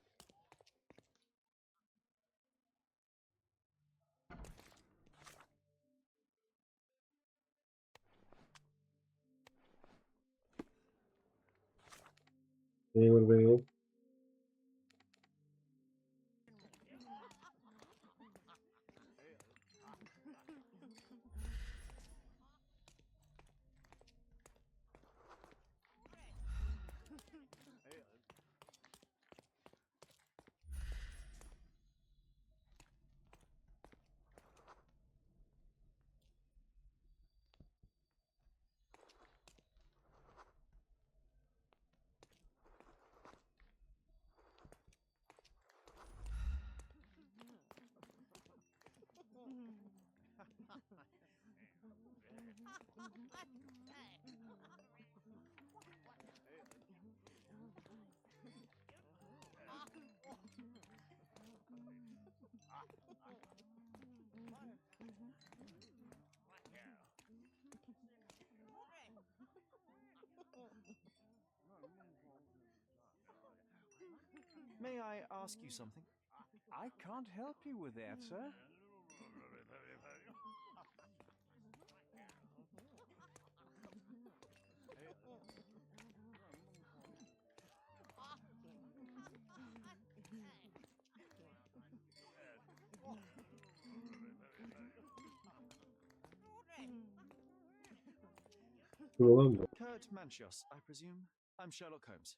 Memur bey. May I ask you something? I can't help you with that, sir. Kim olan bu? Kurt Manchios, I presume. I'm Sherlock Holmes.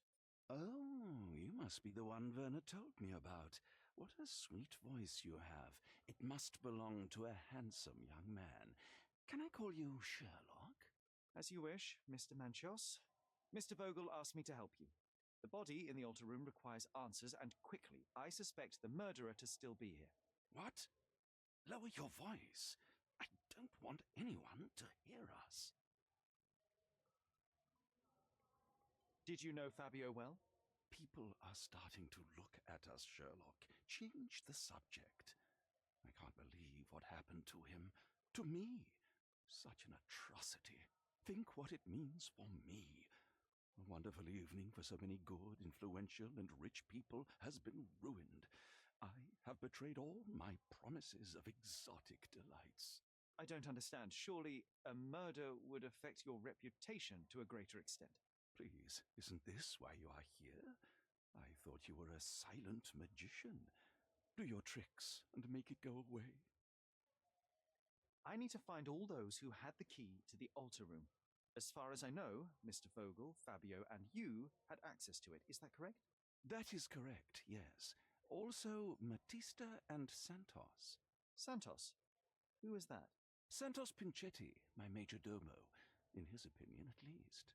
Oh, you must be the one Werner told me about. What a sweet voice you have. It must belong to a handsome young man. Can I call you Sherlock? As you wish, Mr. Manchios. Mr. Vogel asked me to help you. The body in the altar room requires answers, and quickly. I suspect the murderer to still be here. What? Lower your voice. I don't want anyone to hear us. Did you know Fabio well? People are starting to look at us, Sherlock. Change the subject. I can't believe what happened to him. To me. Such an atrocity. Think what it means for me. A wonderful evening for so many good, influential, and rich people has been ruined. I have betrayed all my promises of exotic delights. I don't understand. Surely a murder would affect your reputation to a greater extent. Please, isn't this why you are here? I thought you were a silent magician. Do your tricks and make it go away. I need to find all those who had the key to the altar room. As far as I know, Mr. Vogel, Fabio, and you had access to it. Is that correct? That is correct, yes. Also, Matista and Santos. Santos? Who is that? Santos Pinchetti, my major domo, in his opinion at least.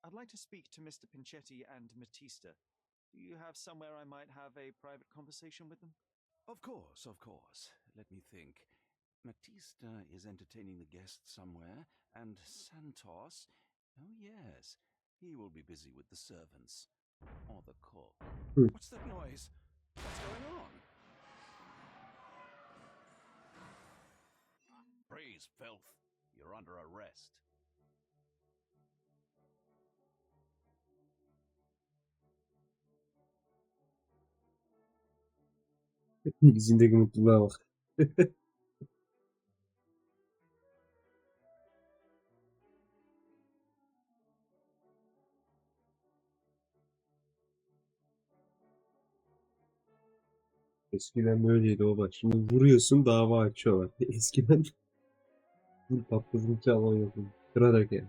I'd like to speak to Mr. Pinchetti and Matista. Do you have somewhere I might have a private conversation with them? Of course, of course. Let me think. Matista is entertaining the guests somewhere, and Santos, oh yes, he will be busy with the servants. Or the cook. What's that noise? What's going on? Freeze, filth. You're under arrest. İkisindeki mutluluğa bak. Eskiden böyleydi o bak. Şimdi vuruyorsun dava açıyorlar. Eskiden bu patladıkça alan yok. Sıradaki.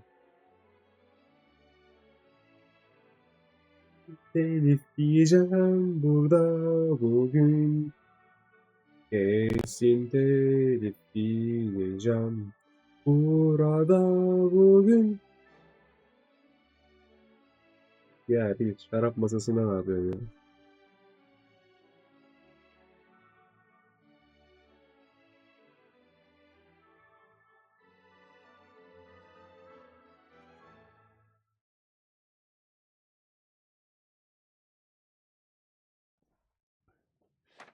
Telif diyeceğim burada bugün. Kesin telif diyeceğim burada bugün. Ya bir şarap masasına ne yapıyorsun ya?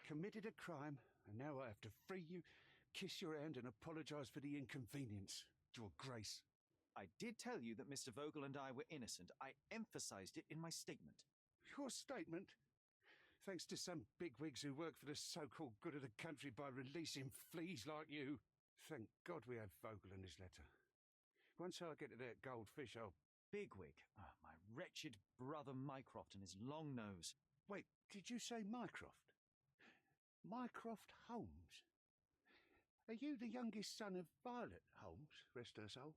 Committed a crime, and now I have to free you, kiss your hand, and apologize for the inconvenience. Your Grace. I did tell you that Mr. Vogel and I were innocent. I emphasized it in my statement. Your statement? Thanks to some bigwigs who work for the so-called good of the country by releasing fleas like you. Thank God we had Vogel in his letter. Once I get to that goldfish, I'll... Bigwig? Oh, my wretched brother Mycroft and his long nose. Wait, did you say Mycroft? Mycroft Holmes? Are you the youngest son of Violet Holmes, rest her soul?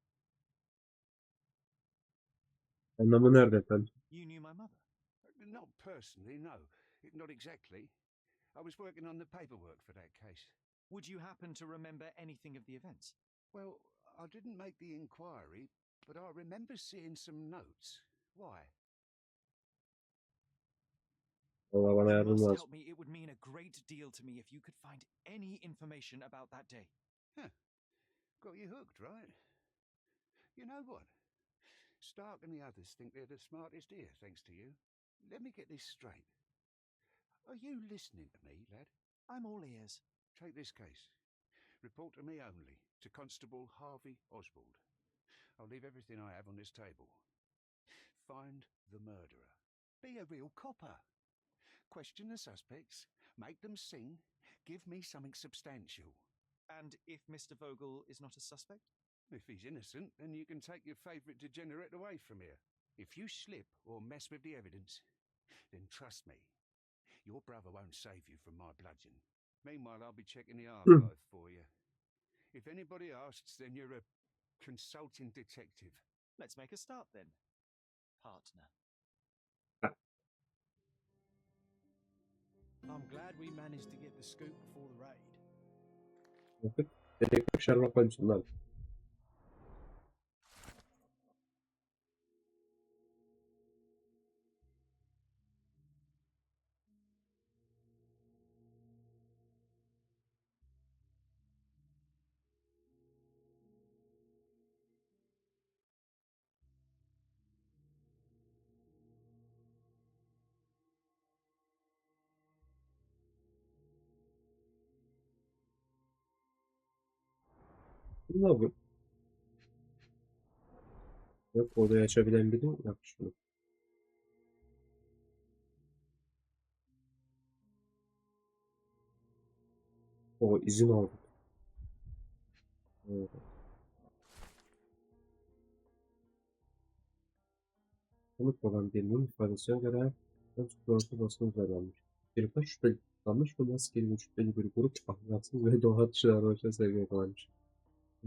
Anlamı nerede efendim? You knew my mother? Not personally, no. Not exactly. I was working on the paperwork for that case. Would you happen to remember anything of the events? Well, I didn't make the inquiry, but I remember seeing some notes. Why? Allah bana You yardım must lazım. help me. It would mean a great deal to me if you could find any information about that day. Huh. Got you hooked, right? You know what? Stark and the others think they're the smartest here, thanks to you. Let me get this straight. Are you listening to me, lad? I'm all ears. Take this case. Report to me only, to Constable Harvey Oswald. I'll leave everything I have on this table. Find the murderer. Be a real copper. Question the suspects, make them sing, give me something substantial. And if Mr. Vogel is not a suspect? If he's innocent, then you can take your favourite degenerate away from here. If you slip or mess with the evidence, then trust me, your brother won't save you from my bludgeon. Meanwhile, I'll be checking the archive for you. If anybody asks, then you're a consulting detective. Let's make a start then, partner. I'm glad we managed to get the scoop before the raid. Bakın. Dedektif Sherlock Holmes'un lan. Ne yapıyor? Yok odayı açabilen biri mi? Bak şunu. O izin aldı. Evet. Tanık olan birinin ifadesine göre ön tutuklanması basına uzarlanmış. Birkaç şüpheli tutuklanmış ve maskeli ve şüpheli bir grup ahlaksız ve doğa dışı davranışa sevk yakalanmış.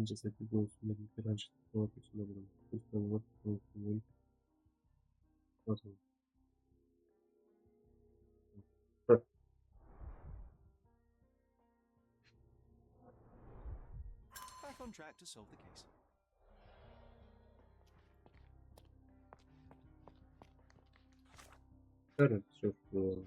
Cesedi göğsünde bir direnç tutma peşinde bulunmuş. Tutuklanma tutuklanmanın nasıl? Back on track to solve the case. Evet, çok doğru.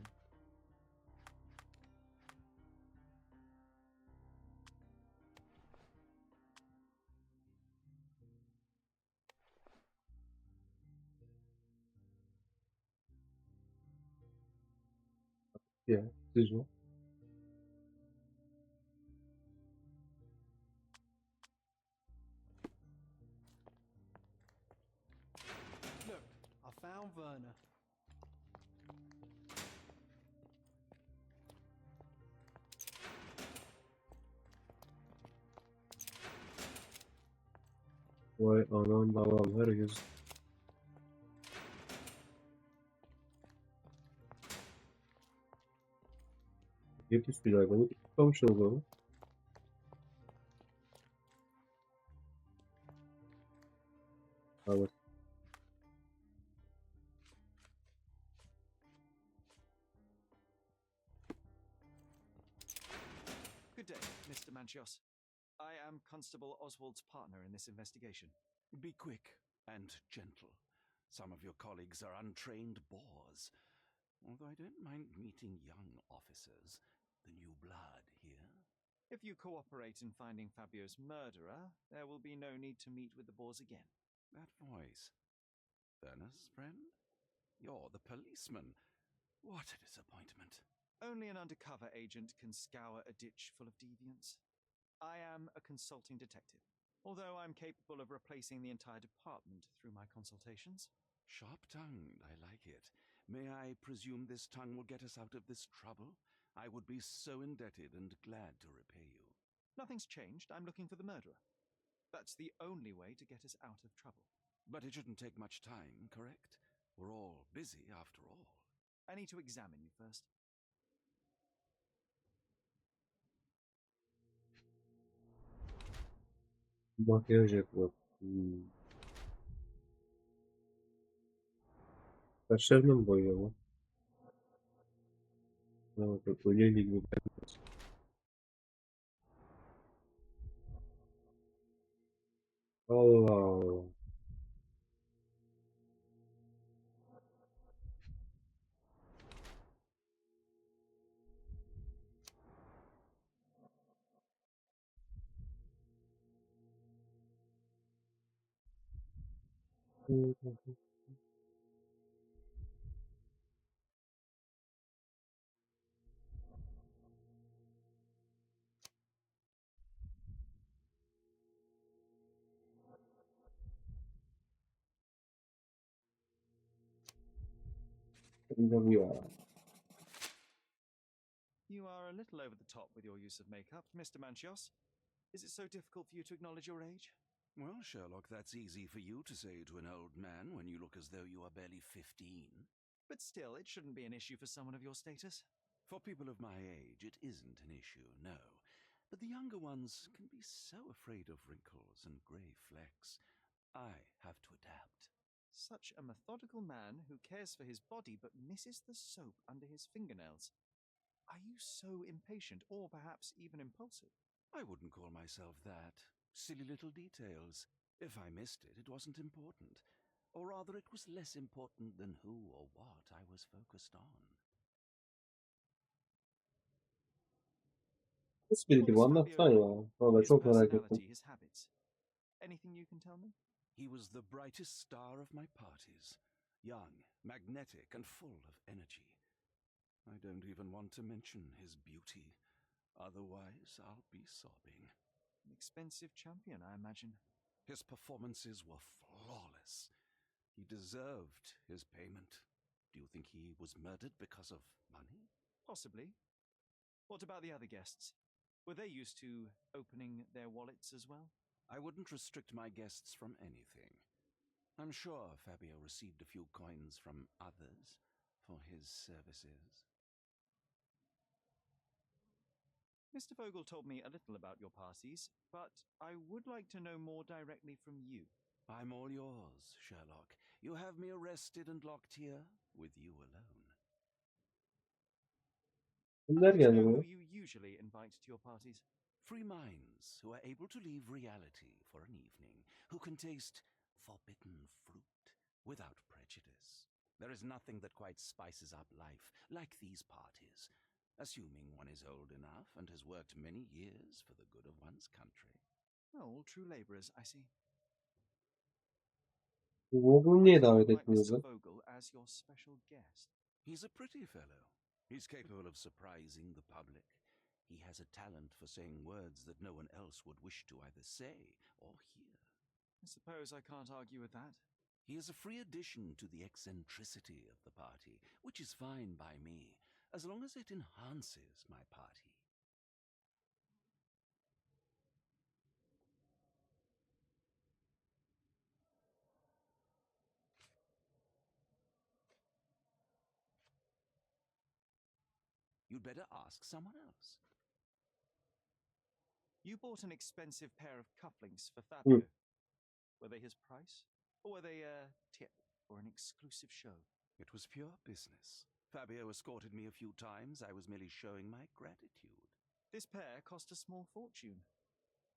Ya, sizce? Look, I found Werner. Vay anam babam herkes. Yetiş bir hayvanı tutmamış oldu. Evet. Good day, Mr. Manchios. I am Constable Oswald's partner in this investigation. Be quick and gentle. Some of your colleagues are untrained boors. Although I don't mind meeting young officers, the new blood here. If you cooperate in finding Fabio's murderer, there will be no need to meet with the Boers again. That voice. Werner's friend? You're the policeman. What a disappointment. Only an undercover agent can scour a ditch full of deviants. I am a consulting detective, although I'm capable of replacing the entire department through my consultations. Sharp-tongued, I like it. May I presume this tongue will get us out of this trouble? I would be so indebted and glad to repay you. Nothing's changed. I'm looking for the murderer. That's the only way to get us out of trouble. But it shouldn't take much time, correct? We're all busy after all. I need to examine you first. Makyaj yapıyor. Saçlarını mı boyuyor bu? Evet, öyle gibi. Allah Allah. Ya. You are a little over the top with your use of makeup, Mr. Manchios. Is it so difficult for you to acknowledge your age? Well, Sherlock, that's easy for you to say to an old man when you look as though you are barely 15. But still, it shouldn't be an issue for someone of your status. For people of my age, it isn't an issue, no. But the younger ones can be so afraid of wrinkles and grey flecks. I have to adapt. Such a methodical man who cares for his body but misses the soap under his fingernails. Are you so impatient or perhaps even impulsive? I wouldn't call myself that. Silly little details. If I missed it, it wasn't important. Or rather, it was less important than who or what I was focused on. Nasıl What bildi was bu? Fabio Anlatsana like? ya. Vallahi His çok merak ettim. personality, his habits. Anything you can tell me? He was the brightest star of my parties. Young, magnetic, and full of energy. I don't even want to mention his beauty. Otherwise, I'll be sobbing. An expensive champion, I imagine. His performances were flawless. He deserved his payment. Do you think he was murdered because of money? Possibly. What about the other guests? Were they used to opening their wallets as well? I wouldn't restrict my guests from anything. I'm sure Fabio received a few coins from others for his services. Mr. Vogel told me a little about your parties, but I would like to know more directly from you. I'm all yours, Sherlock. You have me arrested and locked here with you alone. I'd Kimler like to geldi know who bu? you usually invite to your parties. Free minds who are able to leave reality for an evening, who can taste forbidden fruit without prejudice. There is nothing that quite spices up life like these parties, assuming one is old enough and has worked many years for the good of one's country. Oh, all true labourers, I see. Google'u Why niye did you davet invite ettiniz? Mr. Vogel as your special guest? He's a pretty fellow. He's capable of surprising the public. He has a talent for saying words that no one else would wish to either say or hear. I suppose I can't argue with that. He is a free addition to the eccentricity of the party, which is fine by me, as long as it enhances my party. You'd better ask someone else. You bought an expensive pair of cufflinks for Hı. Fabio. Were they his price? Or were they a tip for an exclusive show? It was pure business. Fabio escorted me a few times. I was merely showing my gratitude. This pair cost a small fortune.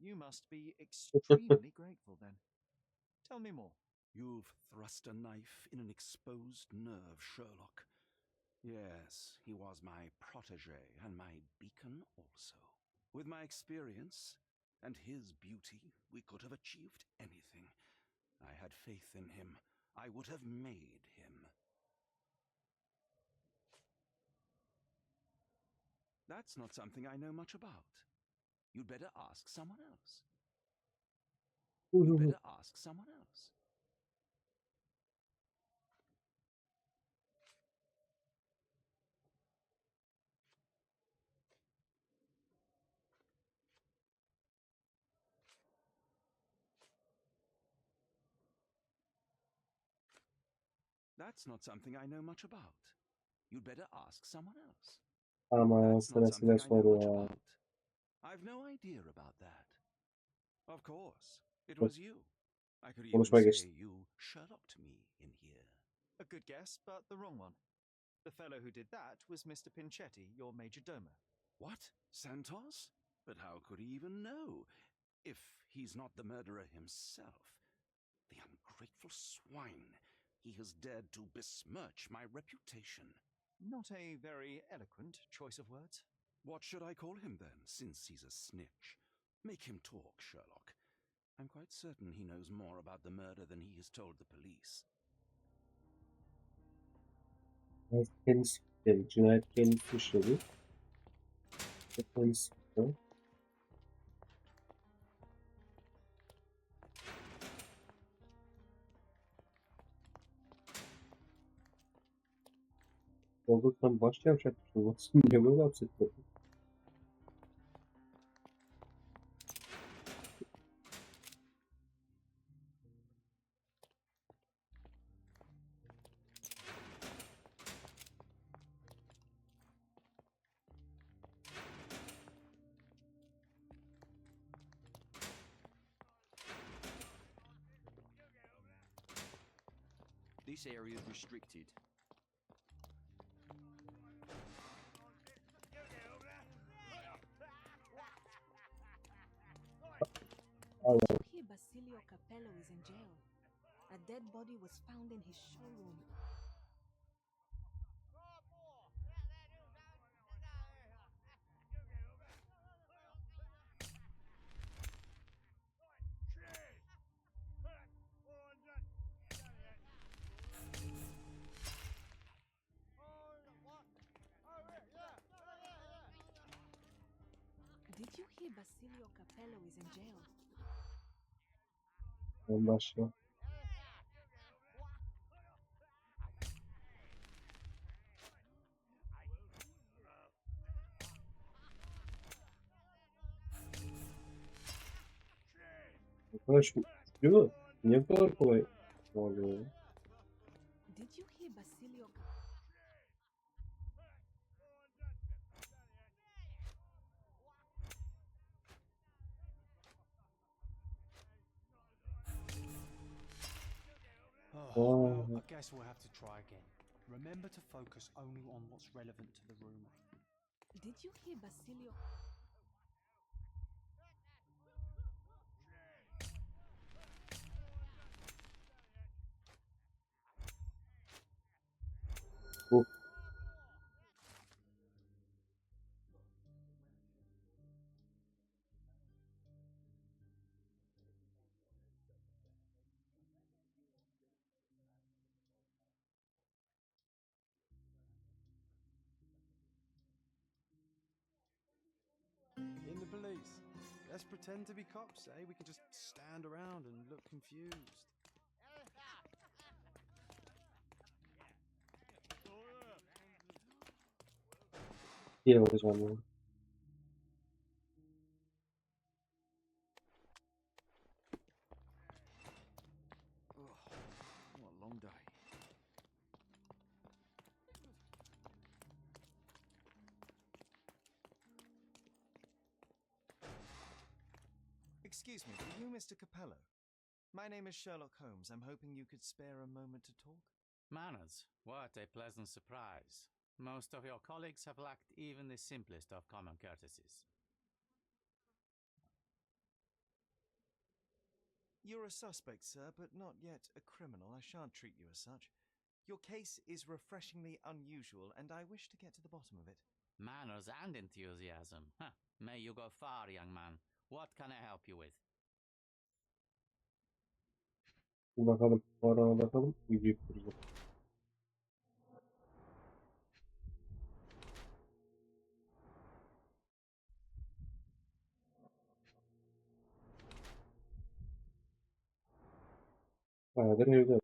You must be extremely grateful then. Tell me more. You've thrust a knife in an exposed nerve, Sherlock. Yes, he was my protege and my beacon also. With my experience and his beauty, we could have achieved anything. I had faith in him. I would have made him. That's not something I know much about. You'd better ask someone else. You'd better ask someone else. That's not something I know much about. You'd better ask someone else. Ama That's not sırasıyla something I know much soruyor. about. I've no idea about that. Of course, it was you. I could even Konuşma say geçti. you Sherlocked me in here. A good guess, but the wrong one. The fellow who did that was Mr. Pinchetti, your major domo. What? Santos? But how could he even know? If he's not the murderer himself. The ungrateful swine. He has dared to besmirch my reputation. Not a very eloquent choice of words. What should I call him then, since he's a snitch? Make him talk, Sherlock. I'm quite certain he knows more about the murder than he has told the police. Kendisi yani cinayet kendisi işledi. Kendisi yaptı. Olduktan başka yapacak bir şey olmasın diye böyle hapsettim. This area is restricted. Allah. Here, Basilio Capello is in jail. A dead body was found in his showroom. Did you hear Basilio Capello is in jail? Başka. Arkadaş bu değil mi? Niye bu kadar kolay oluyor ya? Did you hear Basilio? Oh, well, Aa, I guess we'll have to try again. Remember to focus only on what's relevant to the room. Did you hear Basilio? bu In the police. Let's pretend to be cops, eh? We can just stand around and look confused. iyi olacağım ya. What a long day. Excuse me, are you Mr. Capello? My name is Sherlock Holmes. I'm hoping you could spare a moment to talk. Manners, what a pleasant surprise. Most of your colleagues have lacked even the simplest of common courtesies. You're a suspect, sir, but not yet a criminal. I shan't treat you as such. Your case is refreshingly unusual, and I wish to get to the bottom of it. Manners and enthusiasm. Huh. May you go far, young man. What can I help you with? Bir bakalım. Bu arama bakalım. Videoyu kuracağım. Bayağıdır evde.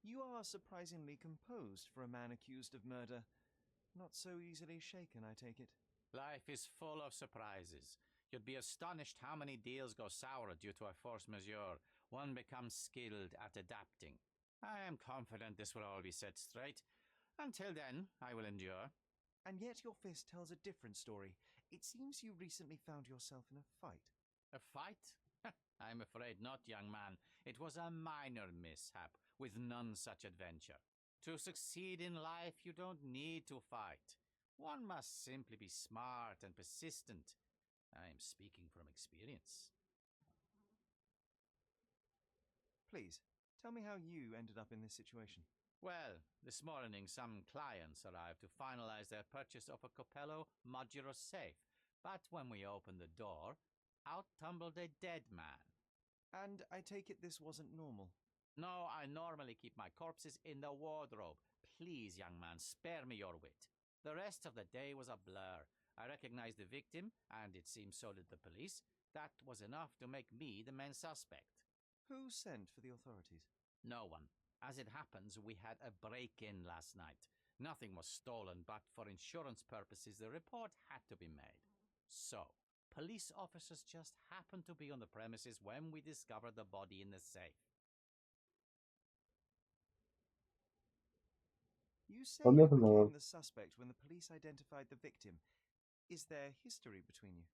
You are surprisingly composed for a man accused of murder. Not so easily shaken, I take it. Life is full of surprises. You'd be astonished how many deals go sour due to a force majeure. One becomes skilled at adapting. I am confident this will all be set straight. Until then, I will endure. And yet your fist tells a different story. It seems you recently found yourself in a fight. A fight? I'm afraid not, young man. It was a minor mishap, with none such adventure. To succeed in life, you don't need to fight. One must simply be smart and persistent. I am speaking from experience. Please, tell me how you ended up in this situation. Well, this morning some clients arrived to finalize their purchase of a Capello modular safe. But when we opened the door, out tumbled a dead man. And I take it this wasn't normal. No, I normally keep my corpses in the wardrobe. Please, young man, spare me your wit. The rest of the day was a blur. I recognized the victim, and it seems so did the police. That was enough to make me the main suspect. Who sent for the authorities? No one. As it happens, we had a break-in last night. Nothing was stolen, but for insurance purposes, the report had to be made. So, police officers just happened to be on the premises when we discovered the body in the safe. You say you Anladım ama. became the suspect when the police identified the victim. Is there history between you?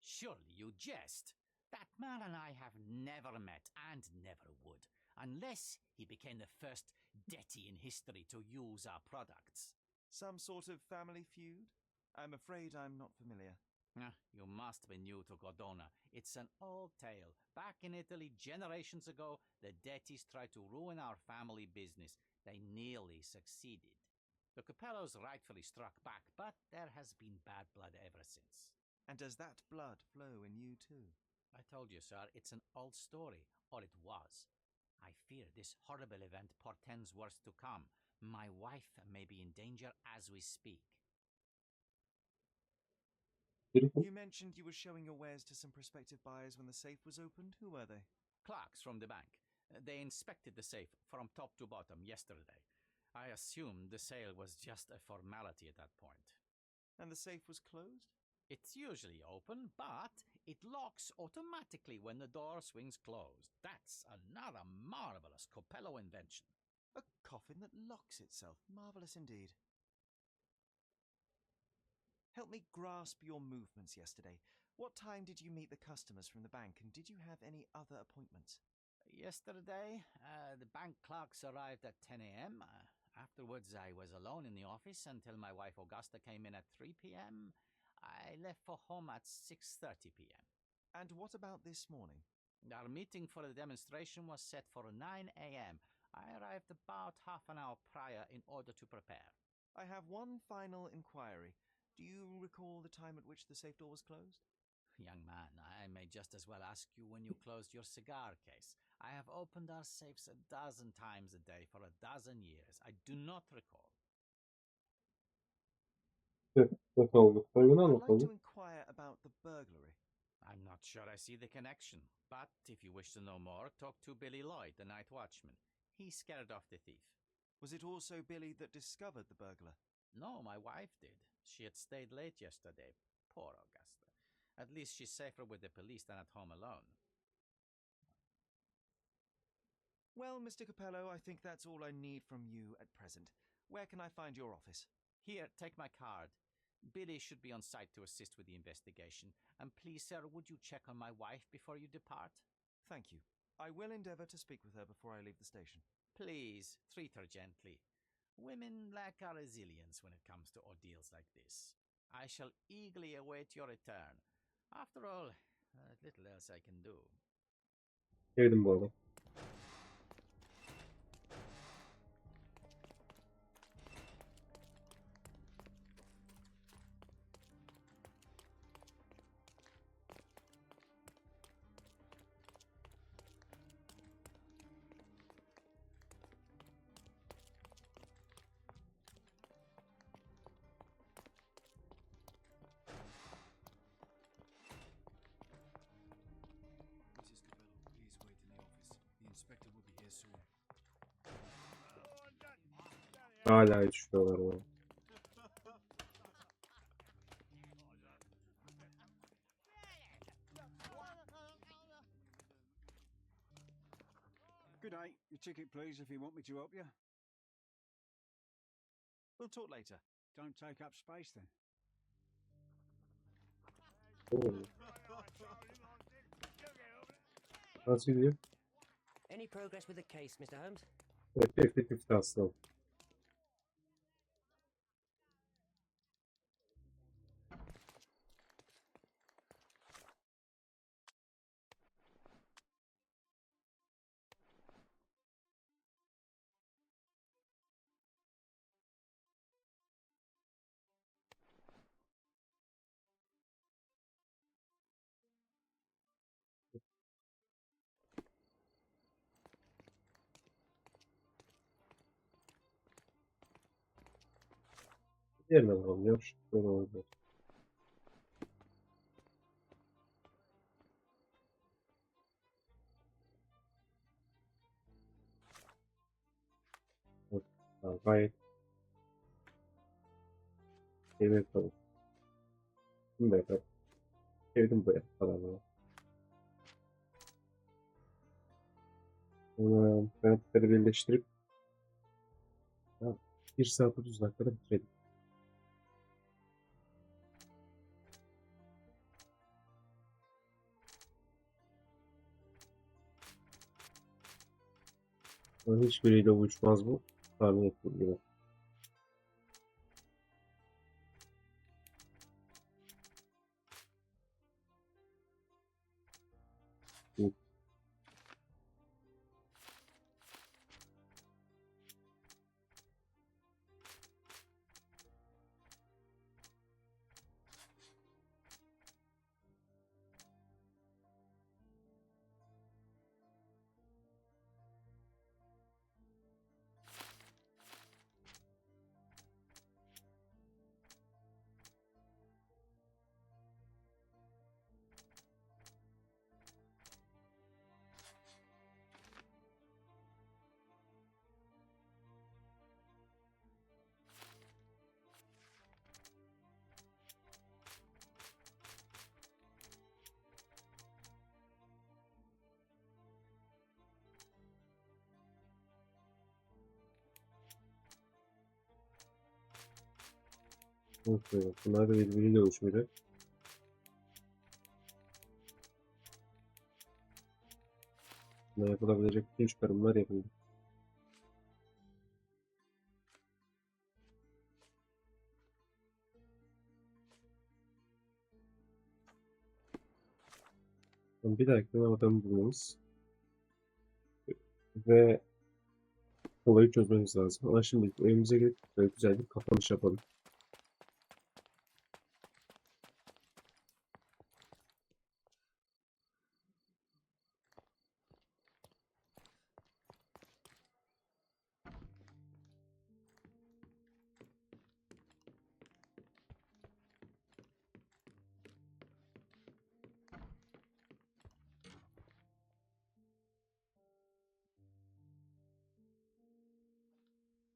Surely you jest. That man and I have never met and never would, unless he became the first deity in history to use our products. Some sort of family feud? I'm afraid I'm not familiar. You must be new to Godona. It's an old tale. Back in Italy, generations ago, the Dettis tried to ruin our family business. They nearly succeeded. The Capellos rightfully struck back, but there has been bad blood ever since. And does that blood flow in you too? I told you, sir, it's an old story, or it was. I fear this horrible event portends worse to come. My wife may be in danger as we speak. You mentioned you were showing your wares to some prospective buyers when the safe was opened. Who were they? Clerks from the bank. They inspected the safe from top to bottom yesterday. I assumed the sale was just a formality at that point. And the safe was closed? It's usually open, but it locks automatically when the door swings closed. That's another marvelous Capello invention. A coffin that locks itself. Marvelous indeed. Help me grasp your movements yesterday. What time did you meet the customers from the bank, and did you have any other appointments? Yesterday, the bank clerks arrived at 10 a.m. Afterwards, I was alone in the office until my wife Augusta came in at 3 p.m. I left for home at 6:30 p.m. And what about this morning? Our meeting for the demonstration was set for 9 a.m. I arrived about half an hour prior in order to prepare. I have one final inquiry. Do you recall the time at which the safe door was closed? Young man, I may just as well ask you when you closed your cigar case. I have opened our safes a dozen times a day for a dozen years. I do not recall. Nasıl oldu? Soyunu I'd like to anlatalım. inquire about the burglary. I'm not sure I see the connection, but if you wish to know more, talk to Billy Lloyd, the night watchman. He scared off the thief. Was it also Billy that discovered the burglar? No, my wife did. She had stayed late yesterday. Poor Augusta. At least she's safer with the police than at home alone. Well, Mr. Capello, I think that's all I need from you at present. Where can I find your office? Here, take my card. Billy should be on site to assist with the investigation. And please, sir, would you check on my wife before you depart? Thank you. I will endeavor to speak with her before I leave the station. Please, treat her gently. Women lack our resilience when it comes to ordeals like this. I shall eagerly await your return. After all, little else I can do. Sevdim bu arada. Hala yaşıyorlar bu. Good day. Your ticket, please, if you want me to help you. We'll talk later. Don't take up space, then. Nasıl gidiyor? Any progress with the case, Mr. Holmes? Evet, 50-50 aslında. Yerine alınıyor. Böyle oldu. Evet, gayet sevdim tabii. Bunu da yaparım. Sevdim bu kadarını. Kanatları birleştirip 1 saat 30 dakikada bitirelim. Hiçbiriyle uyuşmaz bu. Tahmin ettiğim gibi. Hı. Evet, bunlar da birbiriyle uyuşmayacak. Buna yapılabilecek bütün çıkarımlar yapıldı. Bir dahaki adamı bulmamız ve olayı çözmemiz lazım. Ama şimdi evimize gelip böyle güzel bir kapanış yapalım.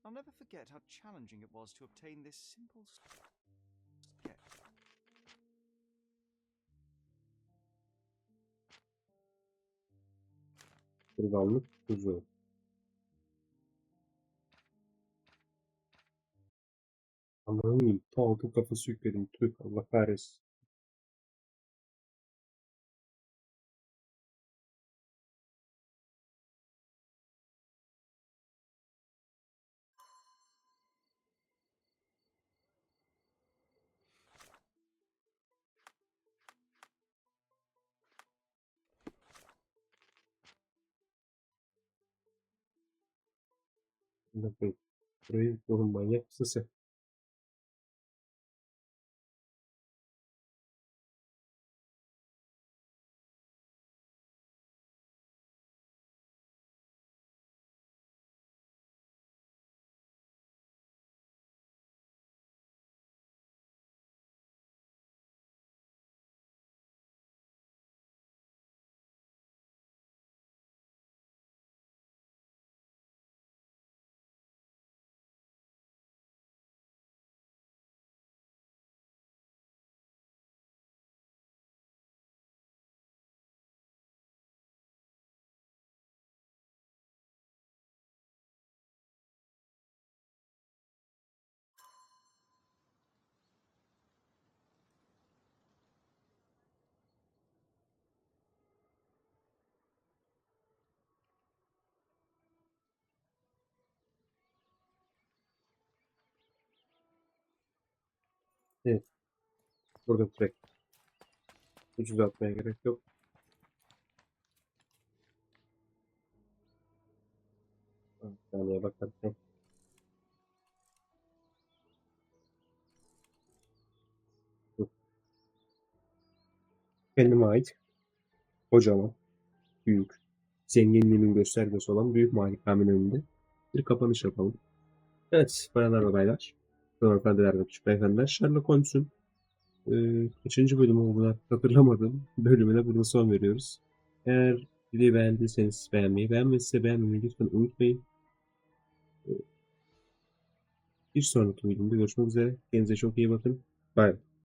I'll never forget how challenging it was to obtain this simple sketch. Kurbanlık kuzu. Anladın Tavukun kafası yükledim. Tüh Allah kahretsin. Bakın. Burayı oğlum manyak mısın sen? Evet. Burada direkt. Ucuz atmaya gerek yok. Bir saniye bakarken. Kendime ait kocaman, büyük, zenginliğimin göstergesi olan büyük malikamenin önünde bir kapanış yapalım. Evet, bayanlar ve baylar, hanımefendiler ve küçük beyefendiler, Sherlock Holmes'un kaçıncı bölümü olduğunu artık hatırlamadım. Bölümüne burada son veriyoruz. Eğer videoyu beğendiyseniz beğenmeyi, beğenmediyse beğenmemeyi lütfen unutmayın. Bir sonraki videomda görüşmek üzere. Kendinize çok iyi bakın. Bye.